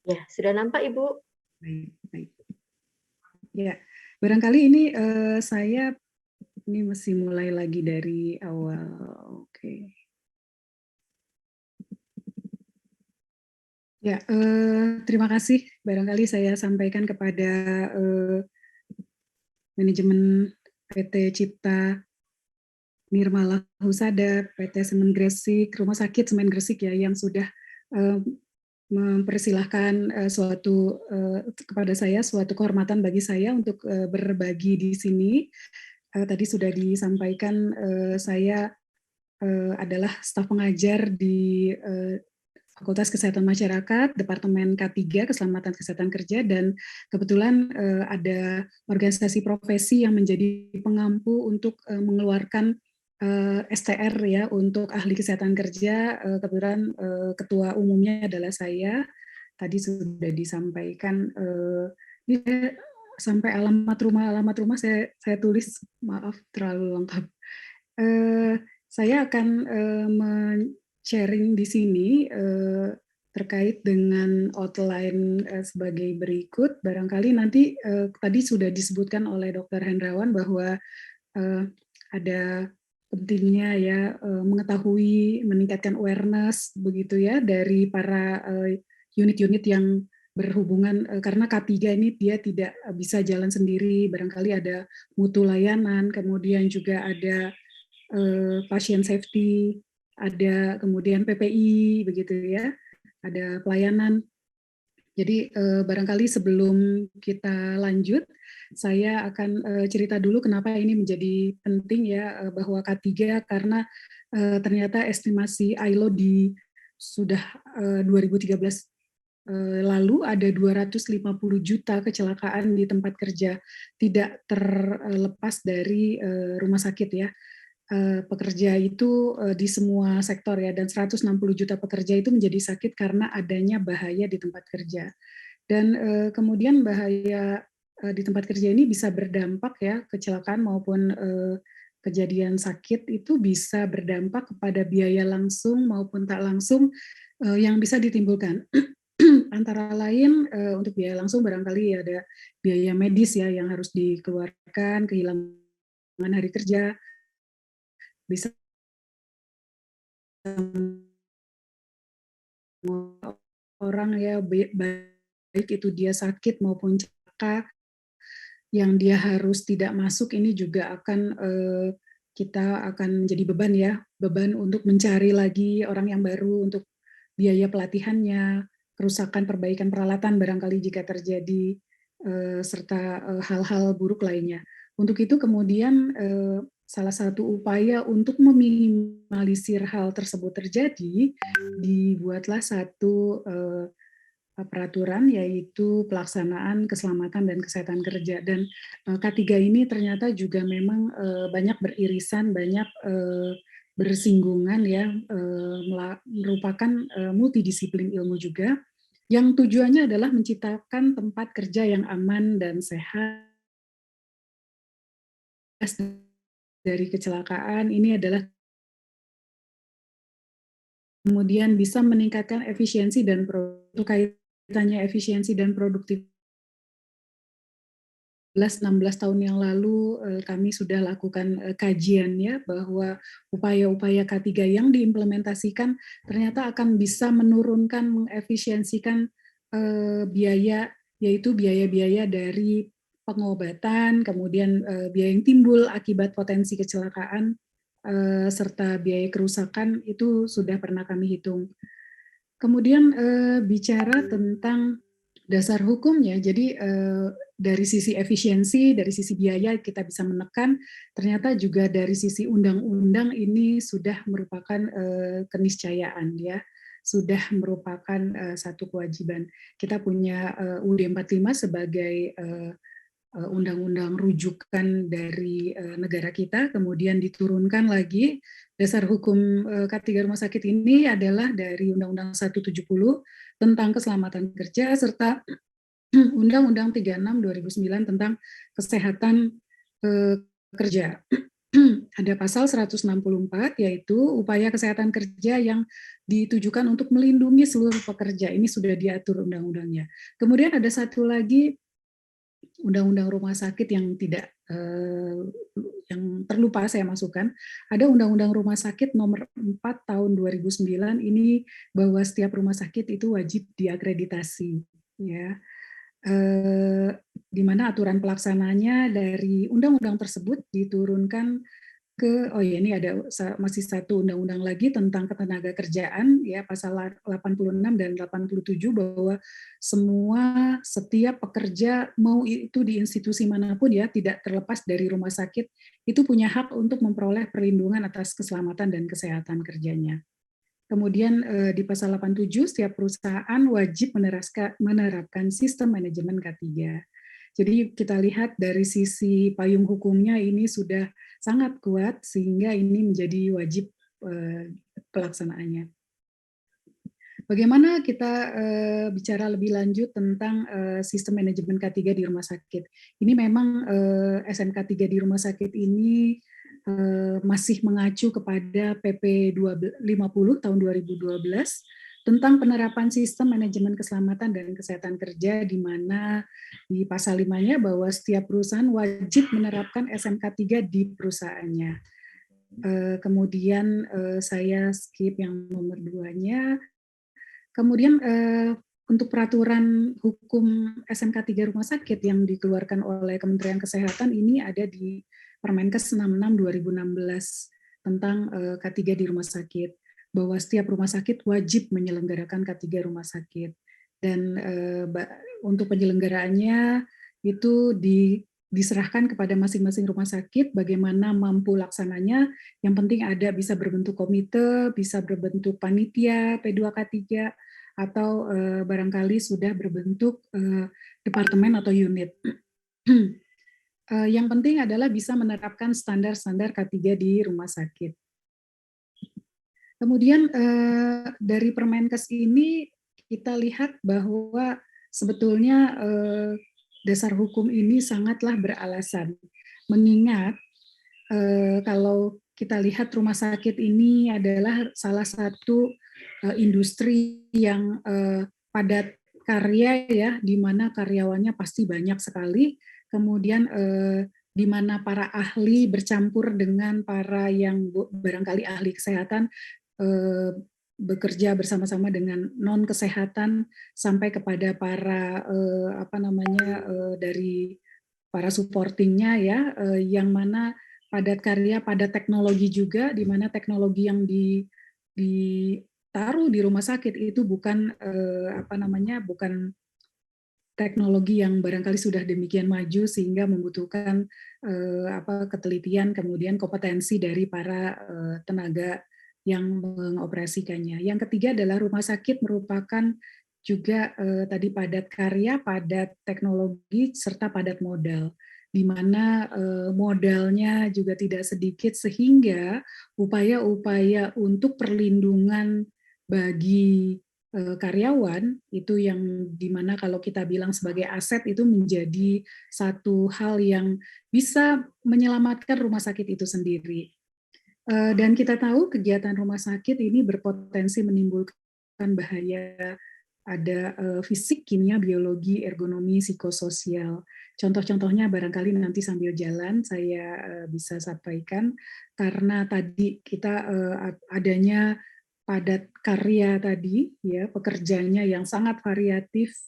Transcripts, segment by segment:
Ya, sudah nampak Ibu? Baik, baik. Ya, barangkali ini saya ini mesti mulai lagi dari awal. Oke. Ya, terima kasih. Barangkali saya sampaikan kepada manajemen PT Cipta Nirmala Husada, PT Semen Gresik, Rumah Sakit Semen Gresik ya, yang sudah eh, mempersilahkan kepada saya suatu kehormatan bagi saya untuk berbagi di sini. Tadi sudah disampaikan saya adalah staf pengajar di Fakultas Kesehatan Masyarakat, Departemen K3 Keselamatan Kesehatan Kerja, dan kebetulan ada organisasi profesi yang menjadi pengampu untuk mengeluarkan STR ya untuk ahli kesehatan kerja. Kebetulan ketua umumnya adalah saya. Tadi sudah disampaikan. Ini sampai alamat rumah saya tulis, maaf terlalu lengkap. Eh, saya akan sharing di sini terkait dengan outline sebagai berikut. Barangkali nanti tadi sudah disebutkan oleh Dr. Hendrawan bahwa ada pentingnya ya mengetahui, meningkatkan awareness begitu ya dari para unit-unit yang berhubungan karena K3 ini dia tidak bisa jalan sendiri, barangkali ada mutu layanan, kemudian juga ada pasien safety, ada kemudian PPI begitu ya, ada pelayanan. Jadi barangkali sebelum kita lanjut, saya akan cerita dulu kenapa ini menjadi penting ya bahwa K3 karena ternyata estimasi ILO di sudah 2013 lalu ada 250 juta kecelakaan di tempat kerja tidak terlepas dari rumah sakit ya. Pekerja itu di semua sektor ya, dan 160 juta pekerja itu menjadi sakit karena adanya bahaya di tempat kerja. Dan kemudian bahaya di tempat kerja ini bisa berdampak ya, kecelakaan maupun kejadian sakit itu bisa berdampak kepada biaya langsung maupun tak langsung yang bisa ditimbulkan. Antara lain untuk biaya langsung barangkali ada biaya medis ya yang harus dikeluarkan, kehilangan hari kerja, bisa orang ya, baik itu dia sakit maupun celaka, yang dia harus tidak masuk ini juga akan kita akan menjadi beban ya, beban untuk mencari lagi orang yang baru untuk biaya pelatihannya, kerusakan perbaikan peralatan barangkali jika terjadi serta hal-hal buruk lainnya. Untuk itu kemudian salah satu upaya untuk meminimalisir hal tersebut terjadi, dibuatlah satu peraturan yaitu pelaksanaan keselamatan dan kesehatan kerja. Dan K3 ini ternyata juga memang banyak beririsan, banyak bersinggungan ya, merupakan multidisiplin ilmu juga, yang tujuannya adalah menciptakan tempat kerja yang aman dan sehat dari kecelakaan. Ini adalah kemudian bisa meningkatkan efisiensi dan kaitannya efisiensi dan produktivitas. 16 tahun yang lalu kami sudah lakukan kajian ya bahwa upaya-upaya K3 yang diimplementasikan ternyata akan bisa menurunkan, mengefisiensikan biaya, yaitu biaya-biaya dari pengobatan, kemudian biaya yang timbul akibat potensi kecelakaan serta biaya kerusakan itu sudah pernah kami hitung. Kemudian bicara tentang dasar hukumnya, jadi dari sisi efisiensi, dari sisi biaya kita bisa menekan, ternyata juga dari sisi undang-undang ini sudah merupakan keniscayaan ya, sudah merupakan satu kewajiban. Kita punya UUD 45 sebagai undang-undang rujukan dari negara kita, kemudian diturunkan lagi dasar hukum K3 Rumah Sakit ini adalah dari Undang-Undang 170 tentang keselamatan kerja serta Undang-Undang 36 2009 tentang kesehatan kerja. ada pasal 164 yaitu upaya kesehatan kerja yang ditujukan untuk melindungi seluruh pekerja. Ini sudah diatur undang-undangnya. Kemudian ada satu lagi undang-undang rumah sakit yang tidak yang terlupa saya masukkan. Ada undang-undang rumah sakit nomor 4 tahun 2009 ini bahwa setiap rumah sakit itu wajib diakreditasi ya. Di mana aturan pelaksananya dari undang-undang tersebut diturunkan ke ini ada masih satu undang-undang lagi tentang ketenaga kerjaan ya pasal 86 dan 87 bahwa setiap pekerja mau itu di institusi manapun ya tidak terlepas dari rumah sakit itu punya hak untuk memperoleh perlindungan atas keselamatan dan kesehatan kerjanya. Kemudian di pasal 87 setiap perusahaan wajib menerapkan sistem manajemen K3. Jadi kita lihat dari sisi payung hukumnya ini sudah sangat kuat sehingga ini menjadi wajib pelaksanaannya. Bagaimana kita bicara lebih lanjut tentang sistem manajemen K3 di rumah sakit. Ini memang SMK 3 di rumah sakit ini masih mengacu kepada PP 50 tahun 2012 tentang penerapan sistem manajemen keselamatan dan kesehatan kerja di mana di pasal 5-nya bahwa setiap perusahaan wajib menerapkan SMK 3 di perusahaannya. Kemudian saya skip yang nomor 2-nya. Kemudian untuk peraturan hukum SMK 3 rumah sakit yang dikeluarkan oleh Kementerian Kesehatan ini ada di Permenkes 66 2016 tentang K3 di rumah sakit, bahwa setiap rumah sakit wajib menyelenggarakan K3 rumah sakit. Dan untuk penyelenggaraannya itu diserahkan kepada masing-masing rumah sakit bagaimana mampu laksananya. Yang penting ada bisa berbentuk komite, bisa berbentuk panitia P2K3, atau barangkali sudah berbentuk departemen atau unit. Yang penting adalah bisa menerapkan standar-standar K3 di rumah sakit. Kemudian dari Permenkes ini kita lihat bahwa sebetulnya dasar hukum ini sangatlah beralasan. Mengingat kalau kita lihat rumah sakit ini adalah salah satu industri yang padat karya ya, di mana karyawannya pasti banyak sekali. Kemudian di mana para ahli bercampur dengan para yang barangkali ahli kesehatan bekerja bersama-sama dengan non kesehatan sampai kepada para dari para supportingnya ya, yang mana padat karya, padat teknologi juga, di mana teknologi yang ditaruh di rumah sakit itu bukan bukan teknologi yang barangkali sudah demikian maju sehingga membutuhkan ketelitian kemudian kompetensi dari para tenaga yang mengoperasikannya. Yang ketiga adalah rumah sakit merupakan juga tadi padat karya, padat teknologi serta padat modal, di mana modalnya juga tidak sedikit sehingga upaya-upaya untuk perlindungan bagi karyawan itu yang dimana kalau kita bilang sebagai aset itu menjadi satu hal yang bisa menyelamatkan rumah sakit itu sendiri. Dan kita tahu kegiatan rumah sakit ini berpotensi menimbulkan bahaya, ada fisik, kimia, biologi, ergonomi, psikososial. Contoh-contohnya barangkali nanti sambil jalan saya bisa sampaikan, karena tadi kita adanya padat karya tadi, ya pekerjanya yang sangat variatif,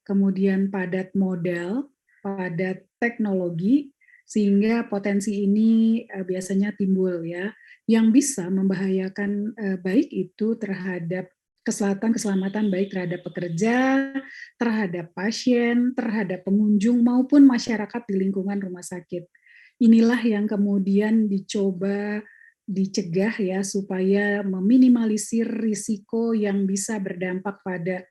kemudian padat modal, padat teknologi, sehingga potensi ini biasanya timbul ya, yang bisa membahayakan baik itu terhadap keselamatan baik terhadap pekerja, terhadap pasien, terhadap pengunjung maupun masyarakat di lingkungan rumah sakit. Inilah yang kemudian dicoba dicegah ya supaya meminimalisir risiko yang bisa berdampak pada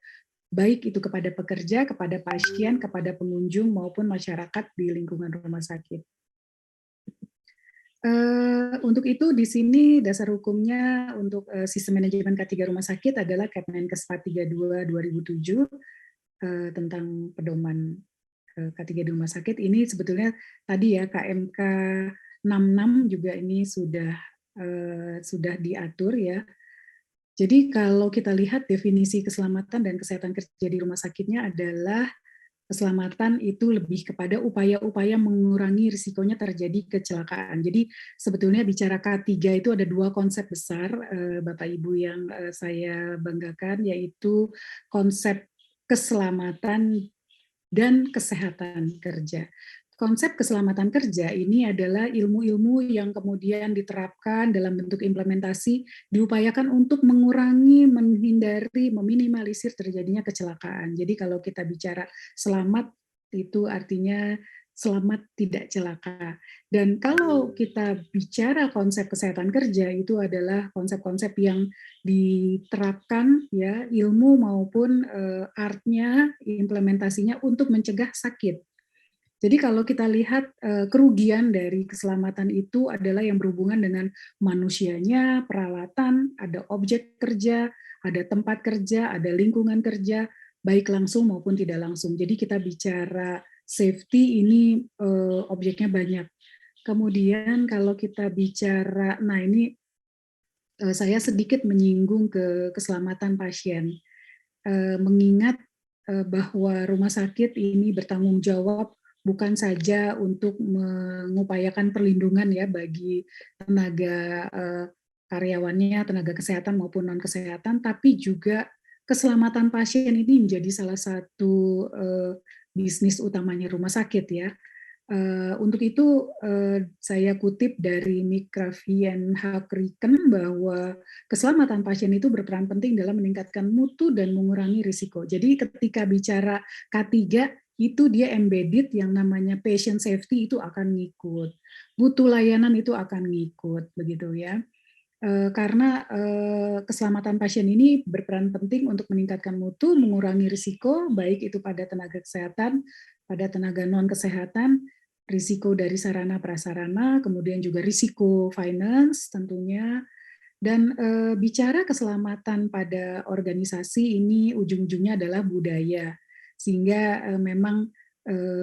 baik itu kepada pekerja, kepada pasien, kepada pengunjung maupun masyarakat di lingkungan rumah sakit. Untuk itu di sini dasar hukumnya untuk sistem manajemen K3 rumah sakit adalah Kemenkes 432 2007 tentang pedoman K3 di rumah sakit. Ini sebetulnya tadi ya KMK 66 juga ini sudah diatur ya. Jadi kalau kita lihat definisi keselamatan dan kesehatan kerja di rumah sakitnya adalah keselamatan itu lebih kepada upaya-upaya mengurangi risikonya terjadi kecelakaan. Jadi sebetulnya bicara K3 itu ada dua konsep besar, Bapak Ibu yang saya banggakan, yaitu konsep keselamatan dan kesehatan kerja. Konsep keselamatan kerja ini adalah ilmu-ilmu yang kemudian diterapkan dalam bentuk implementasi, diupayakan untuk mengurangi, menghindari, meminimalisir terjadinya kecelakaan. Jadi kalau kita bicara selamat, itu artinya selamat tidak celaka. Dan kalau kita bicara konsep kesehatan kerja, itu adalah konsep-konsep yang diterapkan ya, ilmu maupun artnya, implementasinya untuk mencegah sakit. Jadi kalau kita lihat kerugian dari keselamatan itu adalah yang berhubungan dengan manusianya, peralatan, ada objek kerja, ada tempat kerja, ada lingkungan kerja, baik langsung maupun tidak langsung. Jadi kita bicara safety ini objeknya banyak. Kemudian kalau kita bicara, nah ini saya sedikit menyinggung ke keselamatan pasien, mengingat bahwa rumah sakit ini bertanggung jawab bukan saja untuk mengupayakan perlindungan ya bagi tenaga karyawannya, tenaga kesehatan maupun non kesehatan, tapi juga keselamatan pasien ini menjadi salah satu bisnis utamanya rumah sakit ya. Untuk itu saya kutip dari Mikravian Hakriken bahwa keselamatan pasien itu berperan penting dalam meningkatkan mutu dan mengurangi risiko. Jadi ketika bicara K3 itu dia embedded, yang namanya patient safety itu akan ngikut, butuh layanan itu akan ngikut, begitu ya. Karena keselamatan pasien ini berperan penting untuk meningkatkan mutu, mengurangi risiko, baik itu pada tenaga kesehatan, pada tenaga non-kesehatan, risiko dari sarana prasarana, kemudian juga risiko finance tentunya, dan bicara keselamatan pada organisasi ini ujung-ujungnya adalah budaya, sehingga memang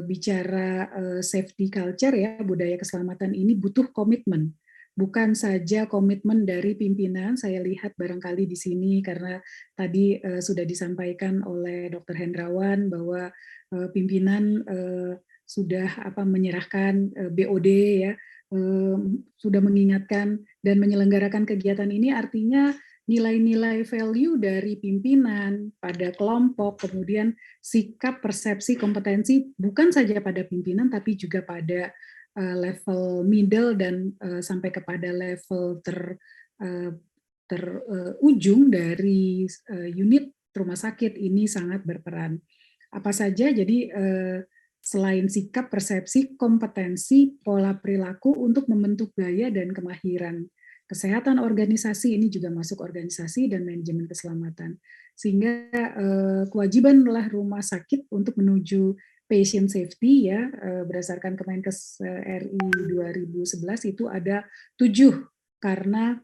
bicara safety culture ya, budaya keselamatan ini butuh komitmen. Bukan saja komitmen dari pimpinan, saya lihat barangkali di sini karena tadi sudah disampaikan oleh Dr. Hendrawan bahwa pimpinan sudah menyerahkan BOD ya, sudah mengingatkan dan menyelenggarakan kegiatan ini, artinya nilai-nilai value dari pimpinan pada kelompok, kemudian sikap, persepsi, kompetensi bukan saja pada pimpinan tapi juga pada level middle dan sampai kepada level terujung dari unit rumah sakit ini sangat berperan. Apa saja? Jadi selain sikap, persepsi, kompetensi, pola perilaku untuk membentuk gaya dan kemahiran. Kesehatan organisasi ini juga masuk organisasi dan manajemen keselamatan. Sehingga kewajibanlah rumah sakit untuk menuju patient safety ya, berdasarkan Kemenkes RI 2011 itu ada 7, karena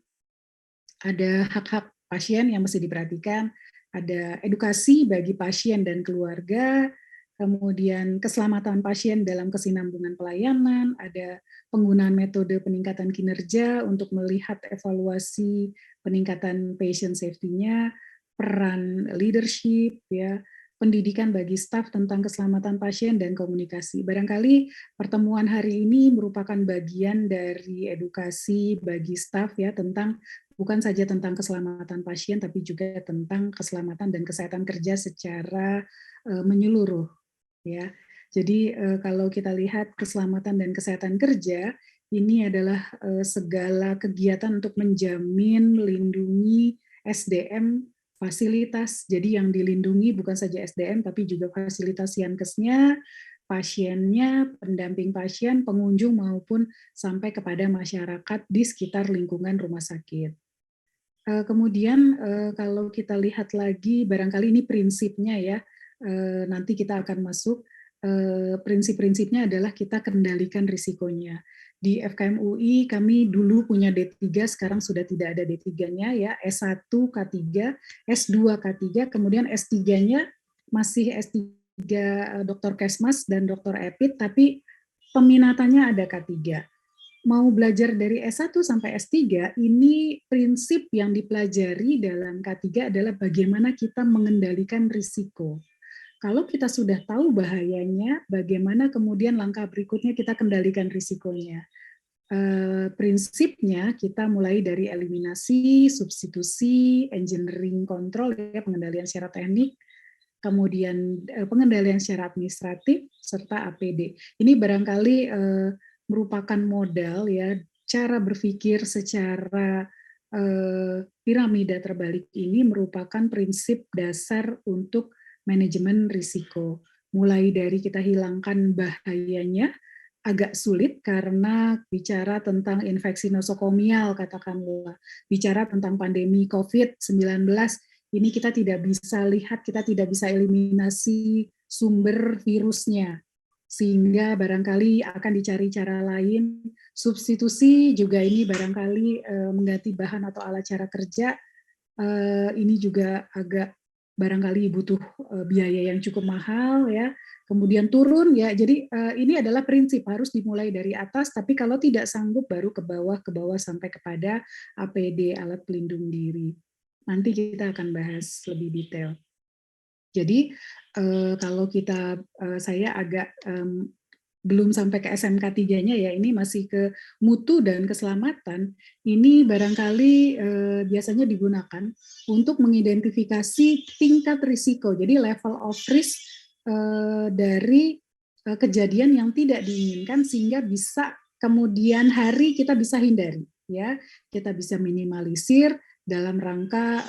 ada hak-hak pasien yang mesti diperhatikan, ada edukasi bagi pasien dan keluarga, kemudian keselamatan pasien dalam kesinambungan pelayanan, ada penggunaan metode peningkatan kinerja untuk melihat evaluasi peningkatan patient safety-nya, peran leadership ya, pendidikan bagi staf tentang keselamatan pasien dan komunikasi. Barangkali pertemuan hari ini merupakan bagian dari edukasi bagi staf ya, tentang bukan saja tentang keselamatan pasien tapi juga tentang keselamatan dan kesehatan kerja secara menyeluruh ya. Jadi kalau kita lihat keselamatan dan kesehatan kerja ini adalah segala kegiatan untuk menjamin, melindungi SDM, fasilitas. Jadi yang dilindungi bukan saja SDM tapi juga fasilitas Yankesnya, pasiennya, pendamping pasien, pengunjung maupun sampai kepada masyarakat di sekitar lingkungan rumah sakit. Kemudian kalau kita lihat lagi, barangkali ini prinsipnya ya, nanti kita akan masuk, prinsip-prinsipnya adalah kita kendalikan risikonya. Di FKM UI kami dulu punya D3, sekarang sudah tidak ada D3-nya ya, S1 K3, S2 K3, kemudian S3-nya masih S3 Dr. Kesmas dan Dr. Epid, tapi peminatannya ada K3. mau belajar dari S1 sampai S3, ini prinsip yang dipelajari dalam K3 adalah bagaimana kita mengendalikan risiko. Kalau kita sudah tahu bahayanya, bagaimana kemudian langkah berikutnya kita kendalikan risikonya. Prinsipnya kita mulai dari eliminasi, substitusi, engineering control, ya, pengendalian secara teknik, kemudian pengendalian secara administratif, serta APD. Ini barangkali merupakan modal, ya, cara berpikir secara piramida terbalik ini merupakan prinsip dasar untuk manajemen risiko. Mulai dari kita hilangkan bahayanya, agak sulit karena bicara tentang infeksi nosokomial, katakanlah, bicara tentang pandemi COVID-19, ini kita tidak bisa lihat, kita tidak bisa eliminasi sumber virusnya, sehingga barangkali akan dicari cara lain. Substitusi juga ini barangkali mengganti bahan atau alat cara kerja, ini juga agak barangkali butuh biaya yang cukup mahal, ya. Kemudian turun, ya. Jadi ini adalah prinsip harus dimulai dari atas, tapi kalau tidak sanggup baru ke bawah sampai kepada APD, alat pelindung diri. Nanti kita akan bahas lebih detail. Jadi kalau kita saya agak belum sampai ke SMK 3-nya, ya, ini masih ke mutu dan keselamatan. Ini barangkali biasanya digunakan untuk mengidentifikasi tingkat risiko. Jadi level of risk dari kejadian yang tidak diinginkan, sehingga bisa kemudian hari kita bisa hindari, ya. Kita bisa minimalisir dalam rangka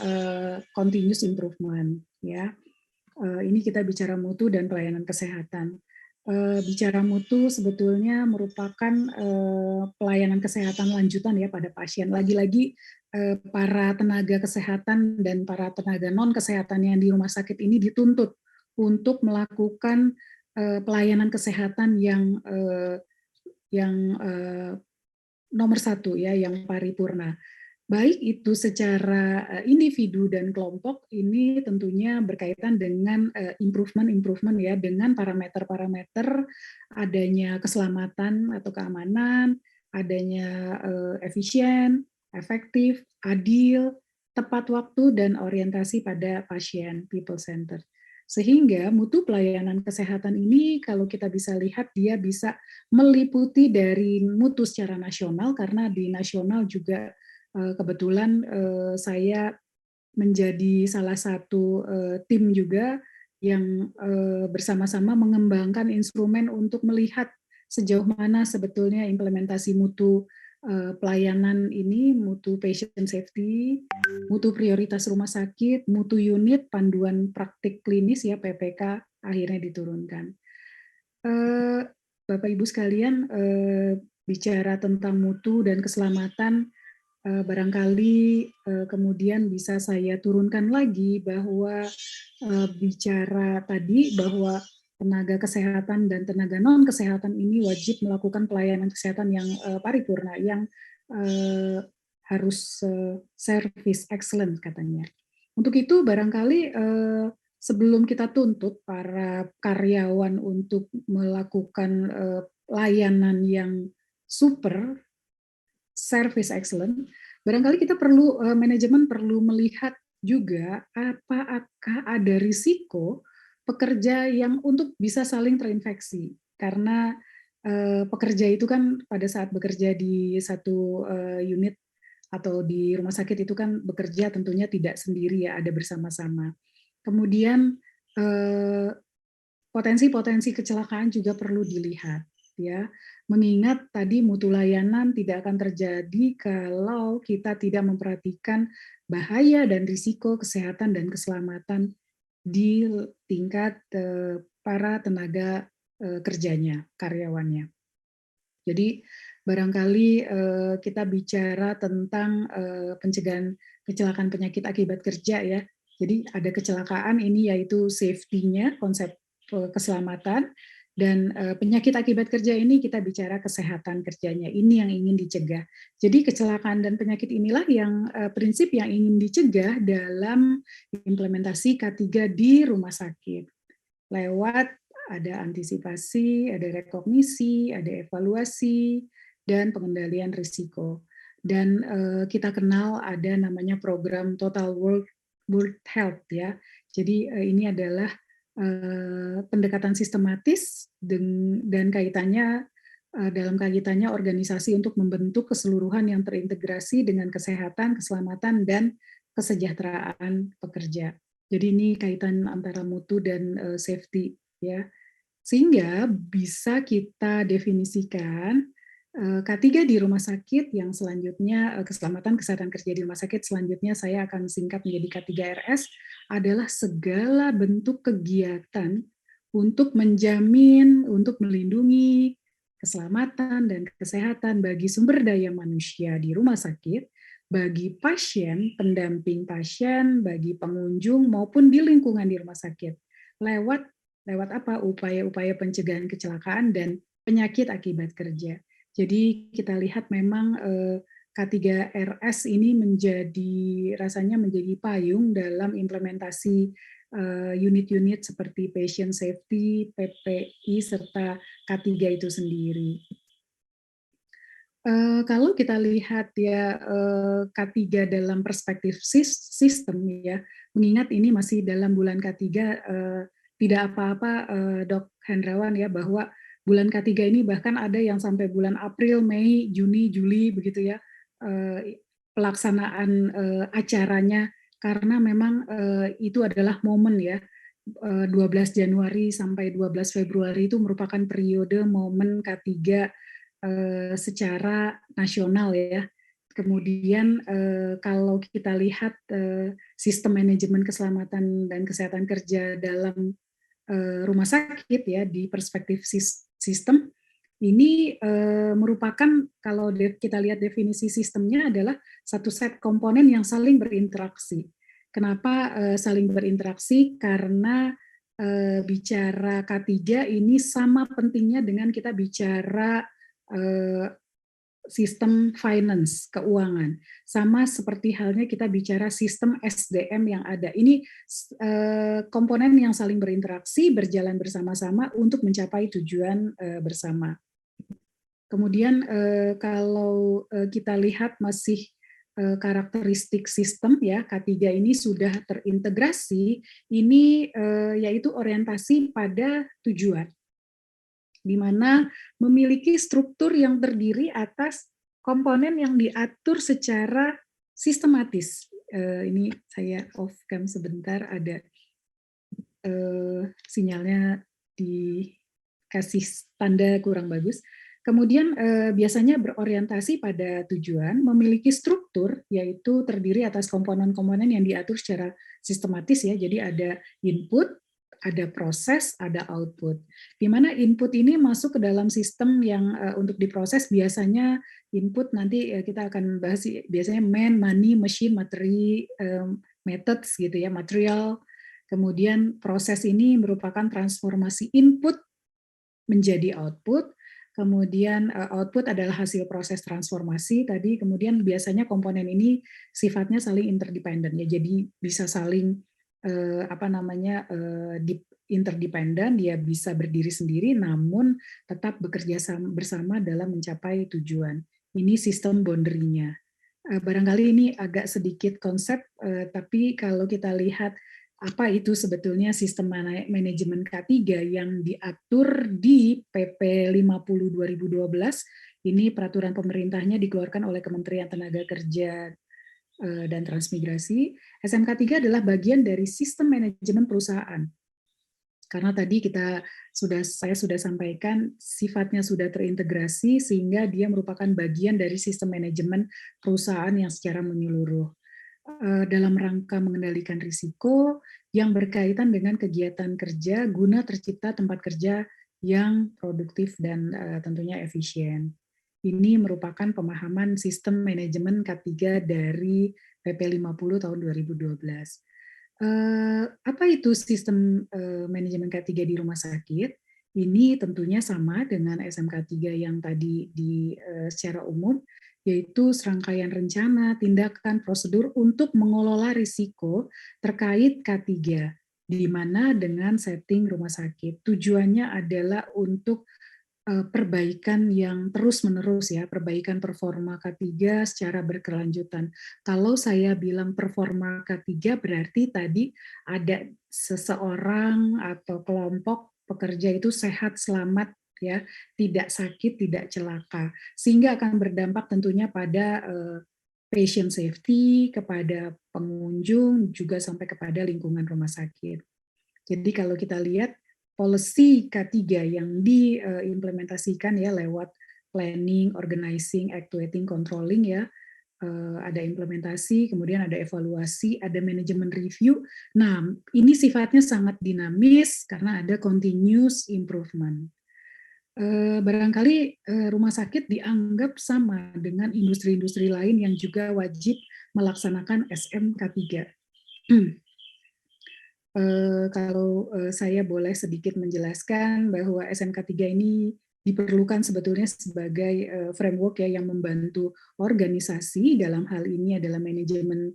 continuous improvement, ya. Ini kita bicara mutu dan pelayanan kesehatan. Bicara mutu sebetulnya merupakan pelayanan kesehatan lanjutan, ya, pada pasien. Lagi-lagi para tenaga kesehatan dan para tenaga non kesehatan yang di rumah sakit ini dituntut untuk melakukan pelayanan kesehatan yang nomor satu, ya, yang paripurna. Baik itu secara individu dan kelompok, ini tentunya berkaitan dengan improvement, ya, dengan parameter-parameter adanya keselamatan atau keamanan, adanya efisien, efektif, adil, tepat waktu, dan orientasi pada pasien, people center. Sehingga mutu pelayanan kesehatan ini kalau kita bisa lihat, dia bisa meliputi dari mutu secara nasional, karena di nasional juga kebetulan saya menjadi salah satu tim juga yang bersama-sama mengembangkan instrumen untuk melihat sejauh mana sebetulnya implementasi mutu pelayanan ini, mutu patient safety, mutu prioritas rumah sakit, mutu unit, panduan praktik klinis, ya, PPK, akhirnya diturunkan. Bapak Ibu sekalian, bicara tentang mutu dan keselamatan, barangkali kemudian bisa saya turunkan lagi bahwa bicara tadi bahwa tenaga kesehatan dan tenaga non kesehatan ini wajib melakukan pelayanan kesehatan yang paripurna, yang harus service excellent katanya. Untuk itu barangkali sebelum kita tuntut para karyawan untuk melakukan layanan yang super, service excellent, barangkali kita perlu, manajemen perlu melihat juga apakah ada risiko pekerja yang untuk bisa saling terinfeksi. Karena pekerja itu kan pada saat bekerja di satu unit atau di rumah sakit itu kan bekerja tentunya tidak sendiri, ya, ada bersama-sama. Kemudian potensi-potensi kecelakaan juga perlu dilihat, ya. Mengingat tadi mutu layanan tidak akan terjadi kalau kita tidak memperhatikan bahaya dan risiko kesehatan dan keselamatan di tingkat para tenaga kerjanya, karyawannya. Jadi barangkali kita bicara tentang pencegahan kecelakaan penyakit akibat kerja, ya. Jadi ada kecelakaan ini yaitu safety-nya, konsep keselamatan, dan penyakit akibat kerja ini kita bicara kesehatan kerjanya. Ini yang ingin dicegah. Jadi kecelakaan dan penyakit inilah yang prinsip yang ingin dicegah dalam implementasi K3 di rumah sakit. Lewat ada antisipasi, ada rekognisi, ada evaluasi, dan pengendalian risiko. Dan kita kenal ada namanya program Total World Health ya. Jadi ini adalah pendekatan sistematis dan kaitannya dalam kaitannya organisasi untuk membentuk keseluruhan yang terintegrasi dengan kesehatan, keselamatan, dan kesejahteraan pekerja. Jadi ini kaitan antara mutu dan safety ya. Sehingga bisa kita definisikan K3 di rumah sakit yang selanjutnya keselamatan kesehatan kerja di rumah sakit selanjutnya saya akan singkat menjadi K3RS adalah segala bentuk kegiatan untuk menjamin, untuk melindungi keselamatan dan kesehatan bagi sumber daya manusia di rumah sakit, bagi pasien, pendamping pasien, bagi pengunjung maupun di lingkungan di rumah sakit lewat apa? Upaya-upaya pencegahan kecelakaan dan penyakit akibat kerja. Jadi kita lihat memang K3RS ini rasanya menjadi payung dalam implementasi unit-unit seperti patient safety, PPI, serta K3 itu sendiri. Kalau kita lihat ya K3 dalam perspektif sistem ya, mengingat ini masih dalam bulan K3 tidak apa-apa Dok Hendrawan ya bahwa bulan K3 ini bahkan ada yang sampai bulan April, Mei, Juni, Juli begitu ya pelaksanaan acaranya karena memang itu adalah momen ya 12 Januari sampai 12 Februari itu merupakan periode momen K3 secara nasional ya. Kemudian kalau kita lihat sistem manajemen keselamatan dan kesehatan kerja dalam rumah sakit ya di perspektif sistem ini merupakan kalau kita lihat definisi sistemnya adalah satu set komponen yang saling berinteraksi. Kenapa saling berinteraksi? Karena bicara K3 ini sama pentingnya dengan kita bicara sistem finance, keuangan. Sama seperti halnya kita bicara sistem SDM yang ada. Ini komponen yang saling berinteraksi, berjalan bersama-sama untuk mencapai tujuan bersama. Kemudian kalau kita lihat masih karakteristik sistem ya K3 ini sudah terintegrasi, ini yaitu orientasi pada tujuan, di mana memiliki struktur yang terdiri atas komponen yang diatur secara sistematis. Ini saya off cam sebentar, ada sinyalnya dikasih tanda kurang bagus. Kemudian biasanya berorientasi pada tujuan, memiliki struktur, yaitu terdiri atas komponen-komponen yang diatur secara sistematis ya. Jadi ada input, ada proses, ada output. Di mana input ini masuk ke dalam sistem yang untuk diproses biasanya input nanti kita akan bahas biasanya man, money, machine, materi, methods gitu ya, material. Kemudian proses ini merupakan transformasi input menjadi output. Kemudian output adalah hasil proses transformasi tadi. Kemudian biasanya komponen ini sifatnya saling interdependen ya. Jadi bisa saling interdependen, dia bisa berdiri sendiri namun tetap bekerja bersama dalam mencapai tujuan. Ini sistem boundary-nya. Barangkali ini agak sedikit konsep, tapi kalau kita lihat apa itu sebetulnya sistem manajemen K3 yang diatur di PP 50 2012, ini peraturan pemerintahnya dikeluarkan oleh Kementerian Tenaga Kerja dan Transmigrasi. SMK3 adalah bagian dari sistem manajemen perusahaan. Karena tadi saya sudah sampaikan sifatnya sudah terintegrasi sehingga dia merupakan bagian dari sistem manajemen perusahaan yang secara menyeluruh dalam rangka mengendalikan risiko yang berkaitan dengan kegiatan kerja guna tercipta tempat kerja yang produktif dan tentunya efisien. Ini merupakan pemahaman sistem manajemen K3 dari PP 50 tahun 2012. Apa itu sistem manajemen K3 di rumah sakit? Ini tentunya sama dengan SMK3 yang tadi secara umum, yaitu serangkaian rencana, tindakan, prosedur untuk mengelola risiko terkait K3, di mana dengan setting rumah sakit. Tujuannya adalah untuk perbaikan yang terus-menerus ya, perbaikan performa K3 secara berkelanjutan. Kalau saya bilang performa K3 berarti tadi ada seseorang atau kelompok pekerja itu sehat, selamat ya, tidak sakit, tidak celaka. Sehingga akan berdampak tentunya pada patient safety, kepada pengunjung, juga sampai kepada lingkungan rumah sakit. Jadi kalau kita lihat policy K3 yang diimplementasikan ya lewat planning, organizing, actuating, controlling ya, ada implementasi, kemudian ada evaluasi, ada manajemen review. Nah, ini sifatnya sangat dinamis karena ada continuous improvement. Barangkali rumah sakit dianggap sama dengan industri-industri lain yang juga wajib melaksanakan SMK3. Kalau saya boleh sedikit menjelaskan bahwa SMK3 ini diperlukan sebetulnya sebagai framework ya yang membantu organisasi, dalam hal ini adalah manajemen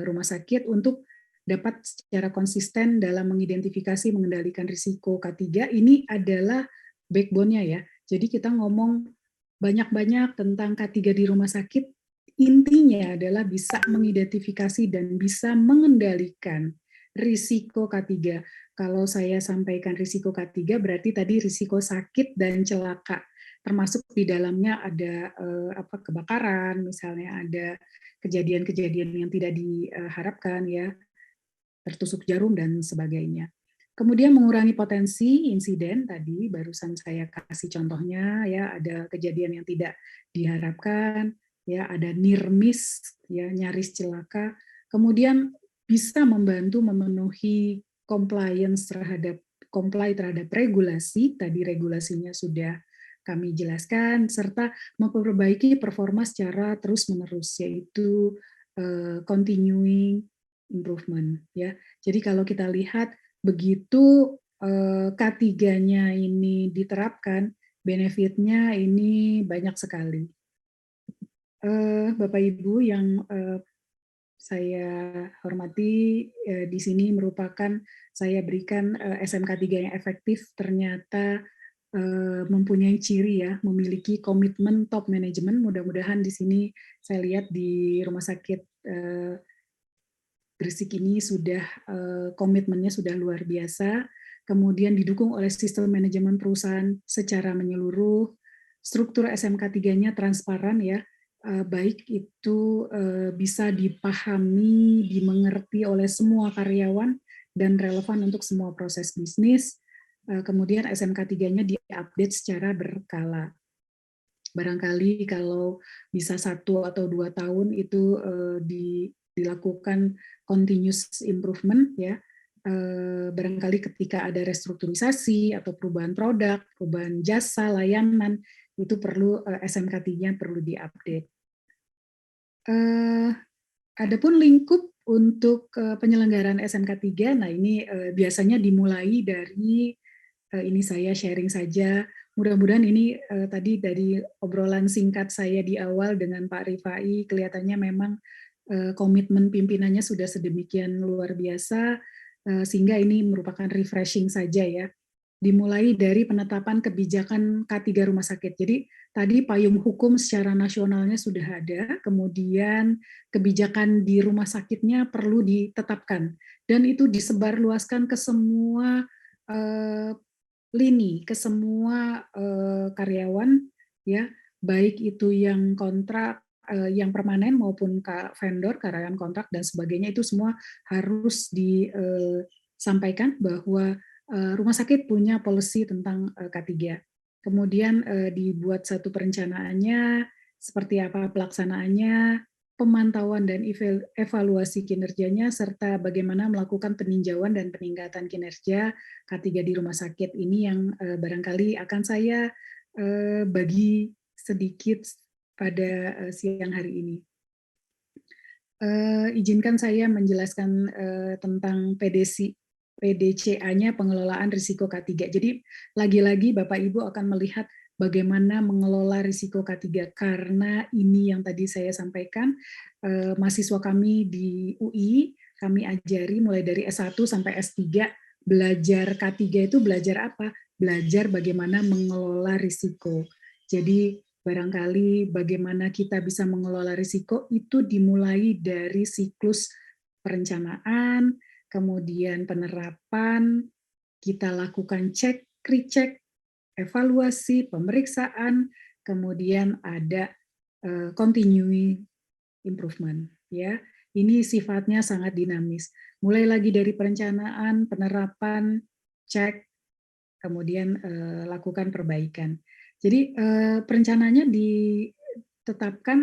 rumah sakit, untuk dapat secara konsisten dalam mengidentifikasi, mengendalikan risiko K3. Ini adalah backbone-nya ya. Jadi kita ngomong banyak-banyak tentang K3 di rumah sakit, intinya adalah bisa mengidentifikasi dan bisa mengendalikan risiko K3. Kalau saya sampaikan risiko K3 berarti tadi risiko sakit dan celaka. Termasuk di dalamnya ada kebakaran, misalnya ada kejadian-kejadian yang tidak diharapkan ya, tertusuk jarum dan sebagainya. Kemudian mengurangi potensi insiden, tadi barusan saya kasih contohnya ya, ada kejadian yang tidak diharapkan, ya ada near miss, ya nyaris celaka. Kemudian bisa membantu memenuhi compliance terhadap regulasi, tadi regulasinya sudah kami jelaskan, serta memperbaiki performa secara terus-menerus, yaitu continuing improvement ya. Jadi kalau kita lihat begitu K3-nya ini diterapkan, benefitnya ini banyak sekali. Bapak Ibu yang saya hormati, di sini merupakan saya berikan SMK3 yang efektif ternyata mempunyai ciri ya, memiliki komitmen top manajemen. Mudah-mudahan di sini saya lihat di rumah sakit Gresik ini sudah komitmennya sudah luar biasa, kemudian didukung oleh sistem manajemen perusahaan secara menyeluruh, struktur SMK3-nya transparan ya, baik itu bisa dipahami, dimengerti oleh semua karyawan, dan relevan untuk semua proses bisnis. Kemudian SMK3-nya diupdate secara berkala. Barangkali kalau bisa 1 atau 2 tahun itu dilakukan continuous improvement ya. Barangkali ketika ada restrukturisasi atau perubahan produk, perubahan jasa, layanan, itu perlu SMK3-nya perlu diupdate. Adapun lingkup untuk penyelenggaraan SMK3, nah ini biasanya dimulai dari ini saya sharing saja. Mudah-mudahan ini tadi dari obrolan singkat saya di awal dengan Pak Rifai, kelihatannya memang komitmen pimpinannya sudah sedemikian luar biasa, sehingga ini merupakan refreshing saja ya. Dimulai dari penetapan kebijakan K3 rumah sakit. Jadi tadi payung hukum secara nasionalnya sudah ada, kemudian kebijakan di rumah sakitnya perlu ditetapkan, dan itu disebarluaskan ke semua lini, ke semua karyawan ya, baik itu yang kontrak, yang permanen maupun vendor, karyawan kontrak dan sebagainya, itu semua harus disampaikan bahwa rumah sakit punya policy tentang K3. Kemudian dibuat satu perencanaannya, seperti apa pelaksanaannya, pemantauan dan evaluasi kinerjanya, serta bagaimana melakukan peninjauan dan peningkatan kinerja K3 di rumah sakit. Ini yang barangkali akan saya bagi sedikit pada siang hari ini. Izinkan saya menjelaskan tentang PDCA-nya, pengelolaan risiko K3. Jadi lagi-lagi Bapak Ibu akan melihat bagaimana mengelola risiko K3, karena ini yang tadi saya sampaikan, mahasiswa kami di UI, kami ajari mulai dari S1 sampai S3 belajar K3 itu belajar apa? Belajar bagaimana mengelola risiko. Jadi barangkali bagaimana kita bisa mengelola risiko itu dimulai dari siklus perencanaan, kemudian penerapan, kita lakukan cek, recheck, evaluasi, pemeriksaan, kemudian ada continuing improvement, ya. Ini sifatnya sangat dinamis. Mulai lagi dari perencanaan, penerapan, cek, kemudian lakukan perbaikan. Jadi perencanaannya ditetapkan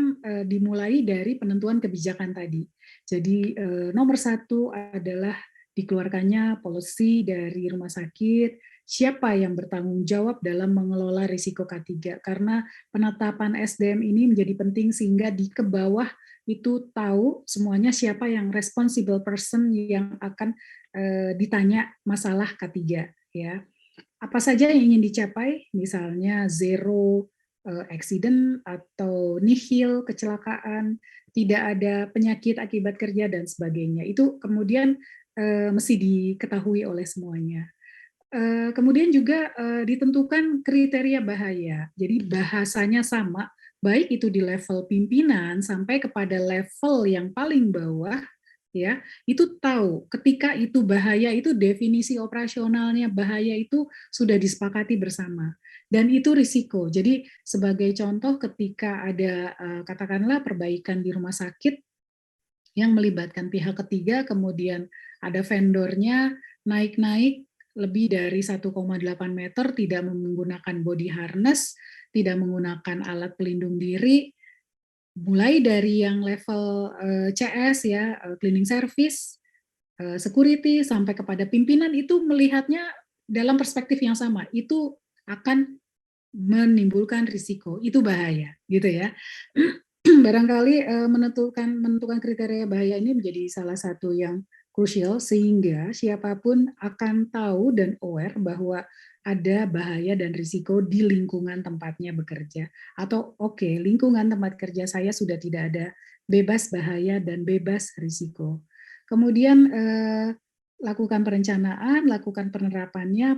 dimulai dari penentuan kebijakan tadi. Jadi nomor satu adalah dikeluarkannya policy dari rumah sakit, siapa yang bertanggung jawab dalam mengelola risiko K3, karena penetapan SDM ini menjadi penting sehingga di ke bawah itu tahu semuanya siapa yang responsible person yang akan ditanya masalah K3, ya. Apa saja yang ingin dicapai, misalnya zero accident atau nihil kecelakaan, tidak ada penyakit akibat kerja dan sebagainya. Itu kemudian mesti diketahui oleh semuanya. Kemudian juga ditentukan kriteria bahaya. Jadi bahasanya sama, baik itu di level pimpinan sampai kepada level yang paling bawah, ya, itu tahu ketika itu bahaya, itu definisi operasionalnya bahaya itu sudah disepakati bersama, dan itu risiko. Jadi sebagai contoh ketika ada katakanlah perbaikan di rumah sakit yang melibatkan pihak ketiga, kemudian ada vendornya naik-naik lebih dari 1,8 meter, tidak menggunakan body harness, tidak menggunakan alat pelindung diri, mulai dari yang level CS ya, cleaning service, security, sampai kepada pimpinan itu melihatnya dalam perspektif yang sama. Itu akan menimbulkan risiko, itu bahaya, gitu ya. Barangkali menentukan kriteria bahaya ini menjadi salah satu yang krusial sehingga siapapun akan tahu dan aware bahwa ada bahaya dan risiko di lingkungan tempatnya bekerja. Atau oke, lingkungan tempat kerja saya sudah tidak ada bebas bahaya dan bebas risiko. Kemudian lakukan perencanaan, lakukan penerapannya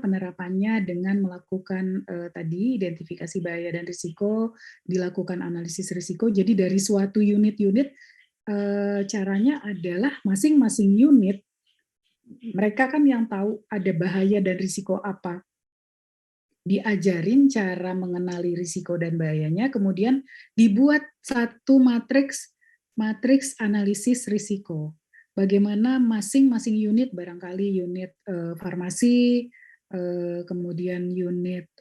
dengan melakukan tadi identifikasi bahaya dan risiko, dilakukan analisis risiko. Jadi dari suatu unit-unit caranya adalah masing-masing unit mereka kan yang tahu ada bahaya dan risiko apa. Diajarin cara mengenali risiko dan bahayanya, kemudian dibuat satu matriks analisis risiko. Bagaimana masing-masing unit, barangkali unit farmasi, kemudian unit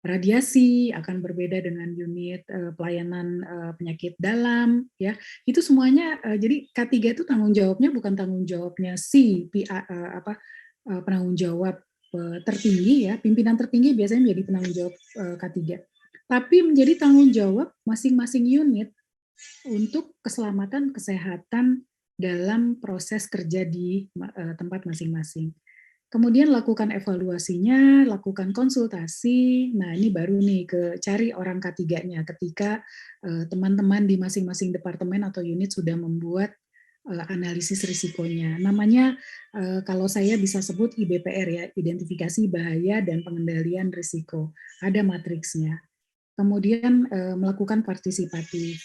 radiasi akan berbeda dengan unit pelayanan penyakit dalam, ya. Itu semuanya jadi K3 itu tanggung jawabnya bukan tanggung jawabnya si penanggung jawab tertinggi, ya, pimpinan tertinggi biasanya menjadi penanggung jawab K3. Tapi menjadi tanggung jawab masing-masing unit untuk keselamatan kesehatan dalam proses kerja di tempat masing-masing. Kemudian lakukan evaluasinya, lakukan konsultasi. Nah, ini baru nih cari orang K3-nya ketika teman-teman di masing-masing departemen atau unit sudah membuat analisis risikonya. Namanya kalau saya bisa sebut IBPR, ya, identifikasi bahaya dan pengendalian risiko. Ada matriksnya. Kemudian melakukan partisipatif.